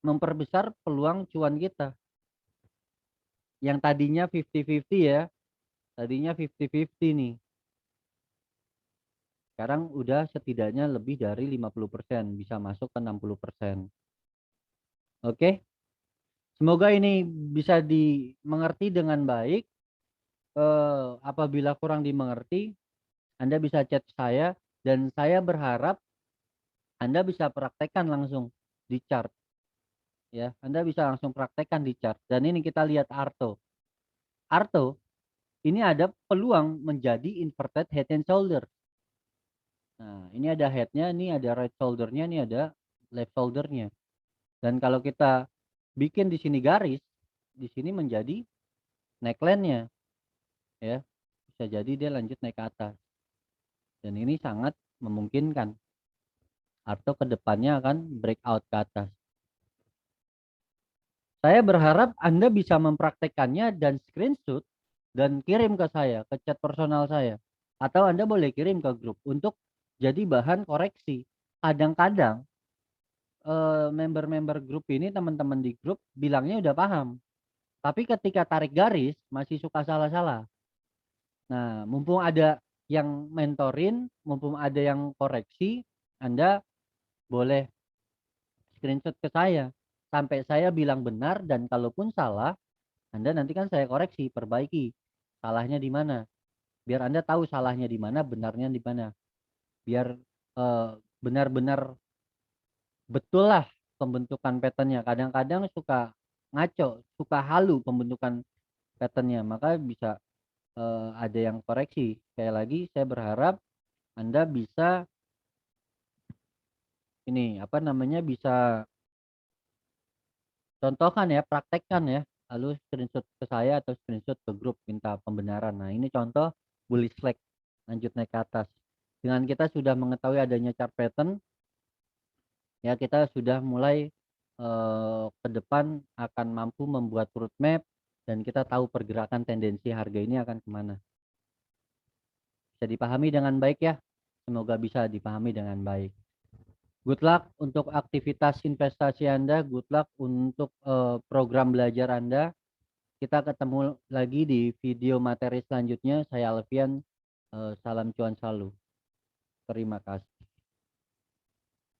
memperbesar peluang cuan kita. Yang tadinya 50-50 ya, tadinya 50-50 nih. Sekarang udah setidaknya lebih dari 50%, bisa masuk ke 60%. Oke. Semoga ini bisa dimengerti dengan baik. Apabila kurang dimengerti, Anda bisa chat saya dan saya berharap Anda bisa praktekkan langsung di chart. Ya, Anda bisa langsung praktekkan di chart. Dan ini kita lihat Arto. Arto ini ada peluang menjadi inverted head and shoulder. Nah, ini ada headnya, ini ada right shouldernya, ini ada left shouldernya. Dan kalau kita bikin di sini garis, di sini menjadi neckline-nya, ya bisa jadi dia lanjut naik ke atas. Dan ini sangat memungkinkan atau kedepannya akan breakout ke atas. Saya berharap Anda bisa mempraktekannya dan screenshot dan kirim ke saya, ke chat personal saya. Atau Anda boleh kirim ke grup untuk jadi bahan koreksi. Kadang-kadang member-member grup ini, teman-teman di grup bilangnya udah paham, tapi ketika tarik garis masih suka salah-salah. Nah, mumpung ada yang mentorin, mumpung ada yang koreksi, Anda boleh screenshot ke saya sampai saya bilang benar, dan kalaupun salah, Anda nanti kan saya koreksi, perbaiki salahnya di mana. Biar Anda tahu salahnya di mana, benarnya di mana. Biar benar-benar betul lah pembentukan patternnya. Kadang-kadang suka ngaco, suka halu pembentukan patternnya, maka bisa ada yang koreksi. Sekali lagi saya berharap Anda bisa ini apa namanya, bisa contohkan ya, praktekkan ya, lalu screenshot ke saya atau screenshot ke grup minta pembenaran. Nah, ini contoh bullish flag. Lanjut naik ke atas. Dengan kita sudah mengetahui adanya chart pattern, ya kita sudah mulai ke depan akan mampu membuat roadmap dan kita tahu pergerakan tendensi harga ini akan kemana. Bisa dipahami dengan baik ya? Semoga bisa dipahami dengan baik. Good luck untuk aktivitas investasi Anda, good luck untuk program belajar Anda. Kita ketemu lagi di video materi selanjutnya. Saya Alfian, salam cuan selalu. Terima kasih.